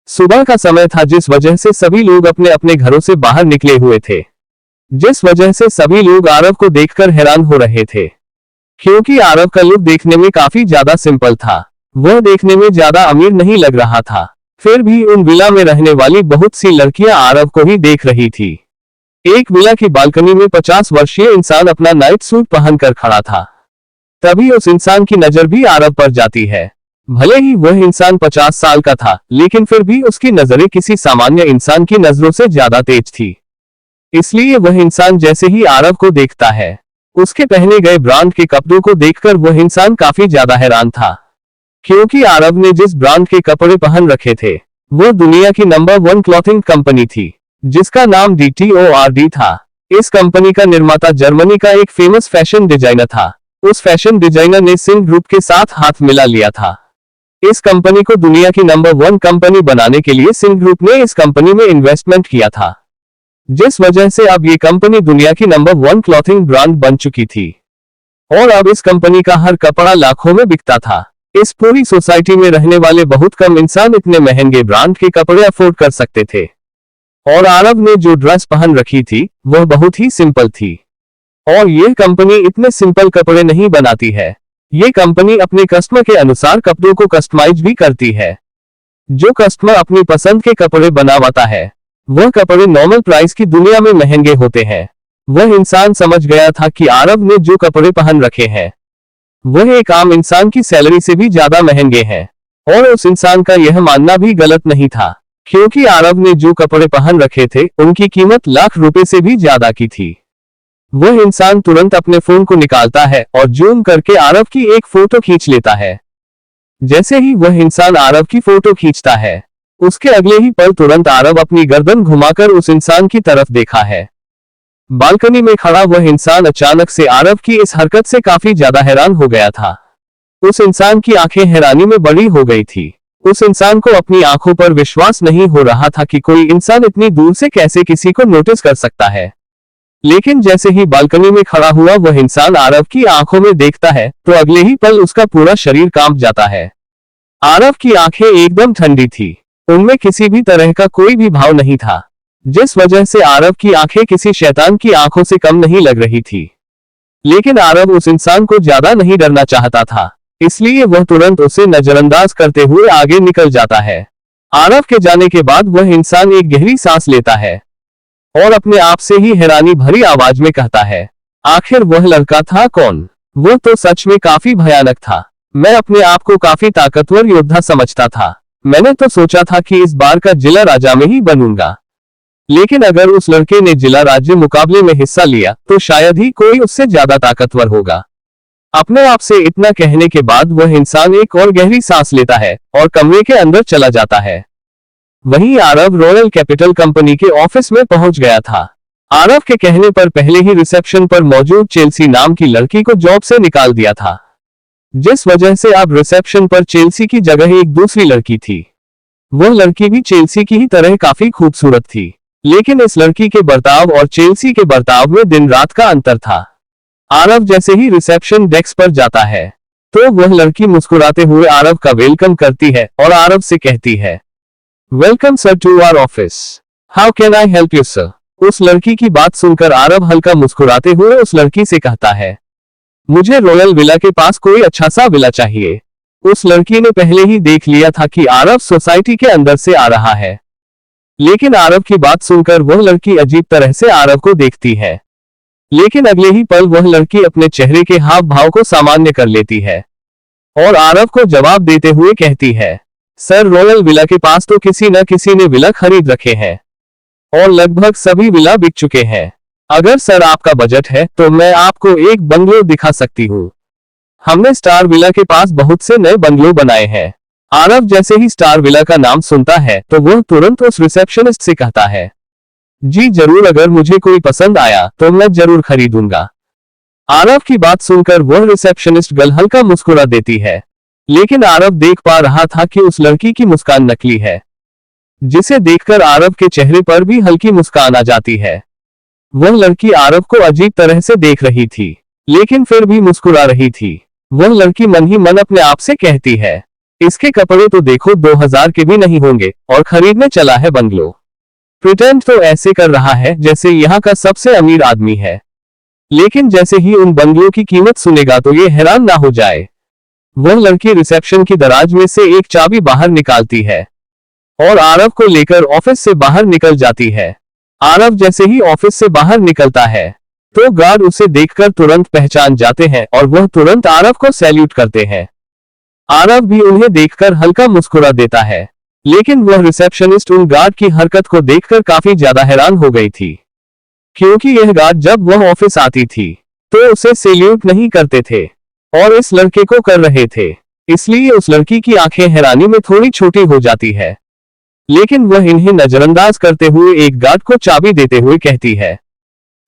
A: सुबह का समय था जिस वजह से सभी लोग अपने अपने घरों से बाहर निकले हुए थे, जिस वजह से सभी लोग आरव को देखकर हैरान हो रहे थे क्योंकि आरव का लुक देखने में काफी ज्यादा सिंपल था। वह देखने में ज्यादा अमीर नहीं लग रहा था। फिर भी उन विला में रहने वाली बहुत सी लड़कियां आरव को ही देख रही थी। एक विला की बालकनी में 50 वर्षीय इंसान अपना नाइट सूट पहनकर खड़ा था। तभी उस इंसान की नजर भी आरव पर जाती है। भले ही वह इंसान 50 साल का था लेकिन फिर भी उसकी नजरें किसी सामान्य इंसान की नजरों से ज्यादा तेज थी। इसलिए वह इंसान जैसे ही आरव को देखता है उसके पहने गए ब्रांड के कपड़ों को देखकर वह इंसान काफी ज्यादा हैरान था क्योंकि आरव ने जिस ब्रांड के कपड़े पहन रखे थे वह दुनिया की नंबर 1 क्लॉथिंग कंपनी थी जिसका नाम DTORD था। इस कंपनी का निर्माता जर्मनी का एक फेमस फैशन डिजाइनर था। उस फैशन डिजाइनर ने सिंह ग्रुप के साथ हाथ मिला लिया था। इस कंपनी को दुनिया की नंबर 1 कंपनी बनाने के लिए सिंह ग्रुप ने इस कंपनी में इन्वेस्टमेंट किया था, जिस वजह से अब ये कंपनी दुनिया की नंबर 1 क्लॉथिंग ब्रांड बन चुकी थी और अब इस कंपनी का हर कपड़ा लाखों में बिकता था। इस पूरी सोसाइटी में रहने वाले बहुत कम इंसान इतने महंगे ब्रांड के कपड़े अफोर्ड कर सकते थे और आरव ने जो ड्रेस पहन रखी थी वह बहुत ही सिंपल थी। और यह कंपनी इतने सिंपल कपड़े नहीं बनाती है, ये कंपनी अपने कस्टमर के अनुसार कपड़ों को कस्टमाइज भी करती है। जो कस्टमर अपनी पसंद के कपड़े बनावाता है वह कपड़े नॉर्मल प्राइस की दुनिया में महंगे होते हैं। वह इंसान समझ गया था कि आरव ने जो कपड़े पहन रखे हैं वह एक आम इंसान की सैलरी से भी ज्यादा महंगे हैं और उस इंसान का यह मानना भी गलत नहीं था क्योंकि आरव ने जो कपड़े पहन रखे थे उनकी कीमत लाख रुपए से भी ज्यादा की थी। वह इंसान तुरंत अपने फोन को निकालता है और जूम करके आरव की एक फोटो खींच लेता है। जैसे ही वह इंसान आरव की फोटो खींचता है उसके अगले ही पल तुरंत आरव अपनी गर्दन घुमाकर उस इंसान की तरफ देखा है। बालकनी में खड़ा वह इंसान अचानक से आरव की इस हरकत से काफी ज्यादा हैरान हो गया था। उस इंसान की आंखें हैरानी में बड़ी हो गई थी। उस इंसान को अपनी आंखों पर विश्वास नहीं हो रहा था कि कोई इंसान इतनी दूर से कैसे किसी को नोटिस कर सकता है। लेकिन जैसे ही बालकनी में खड़ा हुआ वह इंसान आरव की आंखों में देखता है तो अगले ही पल उसका पूरा शरीर कांप जाता है। आरव की आंखें एकदम ठंडी थी, उनमें किसी भी तरह का कोई भी भाव नहीं था, जिस वजह से आरव की आंखें किसी शैतान की आंखों से कम नहीं लग रही थी। लेकिन आरव उस इंसान को ज्यादा नहीं डरना चाहता था, इसलिए वह तुरंत उसे नजरअंदाज करते हुए आगे निकल जाता है। आरव के जाने के बाद वह इंसान एक गहरी सांस लेता है और अपने आप से ही हैरानी भरी आवाज में कहता है, आखिर वह लड़का था कौन? वह तो सच में काफी भयानक था। मैं अपने आप को काफी ताकतवर योद्धा समझता था। मैंने तो सोचा था कि इस बार का जिला राजा में ही बनूंगा, लेकिन अगर उस लड़के ने जिला राज्य मुकाबले में हिस्सा लिया तो शायद ही कोई उससे ज्यादा ताकतवर होगा। अपने आप से इतना कहने के बाद वह इंसान एक और गहरी सांस लेता है और कमरे के अंदर चला जाता है। वहीं आरव रॉयल कैपिटल कंपनी के ऑफिस में पहुंच गया था। आरव के कहने पर पहले ही रिसेप्शन पर मौजूद चेल्सी नाम की लड़की को जॉब से निकाल दिया था, जिस वजह से अब रिसेप्शन पर चेल्सी की जगह एक दूसरी लड़की थी। वह लड़की भी चेल्सी की ही तरह काफी खूबसूरत थी, लेकिन इस लड़की के बर्ताव और चेल्सी के बर्ताव में दिन रात का अंतर था। आरव जैसे ही रिसेप्शन डेस्क पर जाता है तो वह लड़की मुस्कुराते हुए आरव का वेलकम करती है और आरव से कहती है, welcome sir to our office, how can I help you sir? उस लड़की की बात सुनकर आरव हल्का मुस्कुराते हुए उस लड़की से कहता है, मुझे रॉयल विला के पास कोई अच्छा सा विला चाहिए। उस लड़की ने पहले ही देख लिया था कि आरव सोसाइटी के अंदर से आ रहा है, लेकिन आरव की बात सुनकर वह लड़की अजीब तरह से आरव को देखती है। लेकिन अगले ही पल वह लड़की अपने चेहरे के हाव भाव को सामान्य कर लेती है और आरव को जवाब देते हुए कहती है, सर रॉयल विला के पास तो किसी न किसी ने विला खरीद रखे हैं और लगभग सभी विला बिक चुके हैं। अगर सर आपका बजट है तो मैं आपको एक बंगलो दिखा सकती हूँ। हमने स्टार विला के पास बहुत से नए बंगलों बनाए हैं। आरव जैसे ही स्टार विला का नाम सुनता है तो वह तुरंत उस रिसेप्शनिस्ट से कहता है, जी जरूर, अगर मुझे कोई पसंद आया तो मैं जरूर खरीदूंगा। आरव की बात सुनकर वह रिसेप्शनिस्ट गर्ल हल्का मुस्कुरा देती है, लेकिन आरव देख पा रहा था कि उस लड़की की मुस्कान नकली है, जिसे देखकर आरव के चेहरे पर भी हल्की मुस्कान आ जाती है। वह लड़की आरव को अजीब तरह से देख रही थी, लेकिन फिर भी मुस्कुरा रही थी। वह लड़की मन ही मन अपने आप से कहती है, इसके कपड़े तो देखो 2000 के भी नहीं होंगे और खरीदने चला है बंगलो। प्रिटेंड तो ऐसे कर रहा है जैसे यहाँ का सबसे अमीर आदमी है, लेकिन जैसे ही उन बंगलों की कीमत सुनेगा तो ये हैरान ना हो जाए। वह लड़की रिसेप्शन की दराज में से एक चाबी बाहर निकालती है और आरव को लेकर ऑफिस से बाहर निकल जाती है। आरव जैसे ही ऑफिस से बाहर निकलता है तो गार्ड उसे देखकर तुरंत पहचान जाते हैं और वह तुरंत आरव को सैल्यूट करते हैं। आरव भी उन्हें देखकर हल्का मुस्कुरा देता है, लेकिन वह रिसेप्शनिस्ट उन गार्ड की हरकत को देखकर काफी ज्यादा हैरान हो गई थी, क्योंकि यह गार्ड जब वह ऑफिस आती थी तो उसे सैल्यूट नहीं करते थे और इस लड़के को कर रहे थे। इसलिए उस लड़की की आंखें हैरानी में थोड़ी छोटी हो जाती है, लेकिन वह इन्हें नजरअंदाज करते हुए एक गार्ड को चाबी देते हुए कहती है,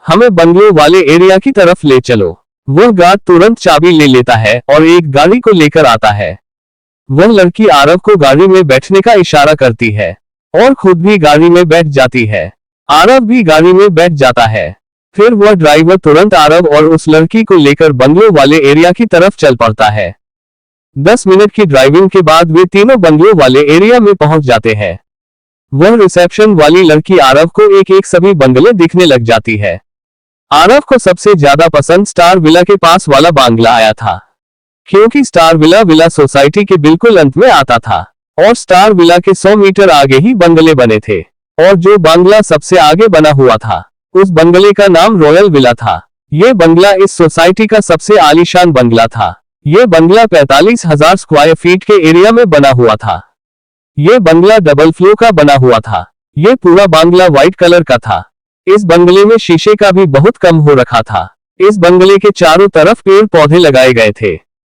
A: हमें बंगलो वाले एरिया की तरफ ले चलो। वह गार्ड तुरंत चाबी ले लेता है और एक गाड़ी को लेकर आता है। वह लड़की आरव को गाड़ी में बैठने का इशारा करती है और खुद भी गाड़ी में बैठ जाती है। आरव भी गाड़ी में बैठ जाता है। फिर वह ड्राइवर तुरंत आरव और उस लड़की को लेकर बंगलो वाले एरिया की तरफ चल पड़ता है। 10 मिनट की ड्राइविंग के बाद वे तीनों बंगलो वाले एरिया में पहुंच जाते हैं। वह रिसेप्शन वाली लड़की आरव को एक एक सभी बंगले दिखने लग जाती है। आरव को सबसे ज्यादा पसंद स्टार विला के पास वाला बांग्ला आया था, क्योंकि स्टार विला विला सोसाइटी के बिल्कुल अंत में आता था और स्टार विला के 100 मीटर आगे ही बंगले बने थे और जो बांग्ला सबसे आगे बना हुआ था उस बंगले का नाम रॉयल विला था। ये बंगला इस सोसाइटी का सबसे आलीशान बंगला था। ये बंगला 45,000 स्क्वायर फीट के एरिया में बना हुआ था। ये बंगला डबल फ्लोर का बना हुआ था। ये पूरा बंगला व्हाइट कलर का था। इस बंगले में शीशे का भी बहुत कम हो रखा था। इस बंगले के चारों तरफ पेड़ पौधे लगाए गए थे।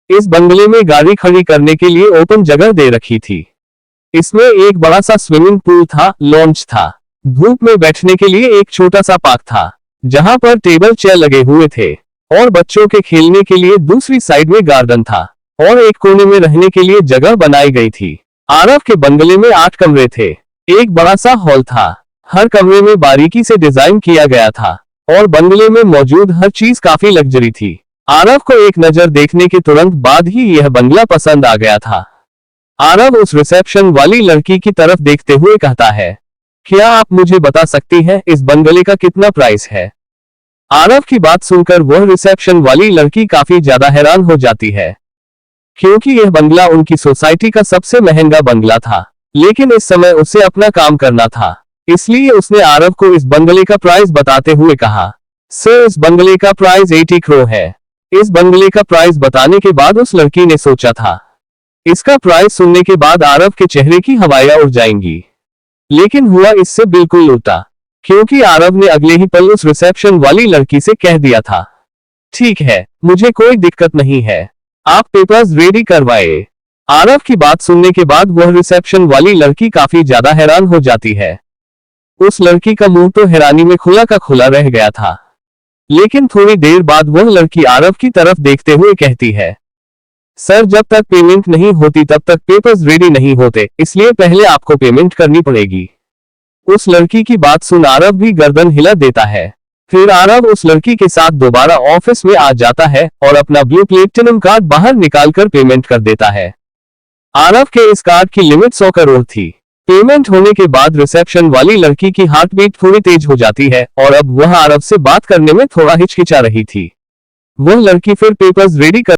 A: इस बंगले में गाड़ी खड़ी करने के लिए ओपन जगह दे रखी थी। इसमें एक बड़ा सा स्विमिंग पूल था, लॉन्च था। धूप में बैठने के लिए एक छोटा सा पार्क था, जहां पर टेबल चेयर लगे हुए थे और बच्चों के खेलने के लिए दूसरी साइड में गार्डन था और एक कोने में रहने के लिए जगह बनाई गई थी। आरव के बंगले में 8 कमरे थे। एक बड़ा सा हॉल था। हर कमरे में बारीकी से डिजाइन किया गया था और बंगले में मौजूद हर चीज काफी लग्जरी थी। आरव को एक नजर देखने के तुरंत बाद ही यह बंगला पसंद आ गया था। आरव उस रिसेप्शन वाली लड़की की तरफ देखते हुए कहता है, क्या आप मुझे बता सकती हैं इस बंगले का कितना प्राइस है? आरव की बात सुनकर वह रिसेप्शन वाली लड़की काफी ज्यादा हैरान हो जाती है, क्योंकि यह बंगला उनकी सोसाइटी का सबसे महंगा बंगला था, लेकिन इस समय उसे अपना काम करना था। इसलिए उसने आरव को इस बंगले का प्राइस बताते हुए कहा, सर इस बंगले का प्राइस 80 करोड़ है। इस बंगले का प्राइस बताने के बाद उस लड़की ने सोचा था इसका प्राइस सुनने के बाद आरव के चेहरे की हवाइयां उड़ जाएंगी, लेकिन हुआ इससे बिल्कुल उल्टा, क्योंकि आरव ने अगले ही पल उस रिसेप्शन वाली लड़की से कह दिया था, ठीक है, मुझे कोई दिक्कत नहीं है, आप पेपर्स रेडी करवाए। आरव की बात सुनने के बाद वह रिसेप्शन वाली लड़की काफी ज्यादा हैरान हो जाती है। उस लड़की का मुंह तो हैरानी में खुला का खुला रह गया था, लेकिन थोड़ी देर बाद वह लड़की आरव की तरफ देखते हुए कहती है, सर जब तक पेमेंट नहीं होती तब तक पेपर्स रेडी नहीं होते, इसलिए पहले आपको पेमेंट करनी पड़ेगी। उस लड़की की बात सुन आरव भी गर्दन हिला देता है। फिर आरव उस लड़की के साथ दोबारा ऑफिस में आ जाता है और अपना ब्लू प्लेटिनम कार्ड बाहर निकालकर पेमेंट कर देता है। आरव के इस कार्ड की लिमिट 100 करोड़ थी। पेमेंट होने के बाद रिसेप्शन वाली लड़की की हार्ट बीट थोड़ी तेज हो जाती है और अब वह आरव से बात करने में थोड़ा हिचकिचा रही थी। वह लड़की फिर पेपर्स रेडी कर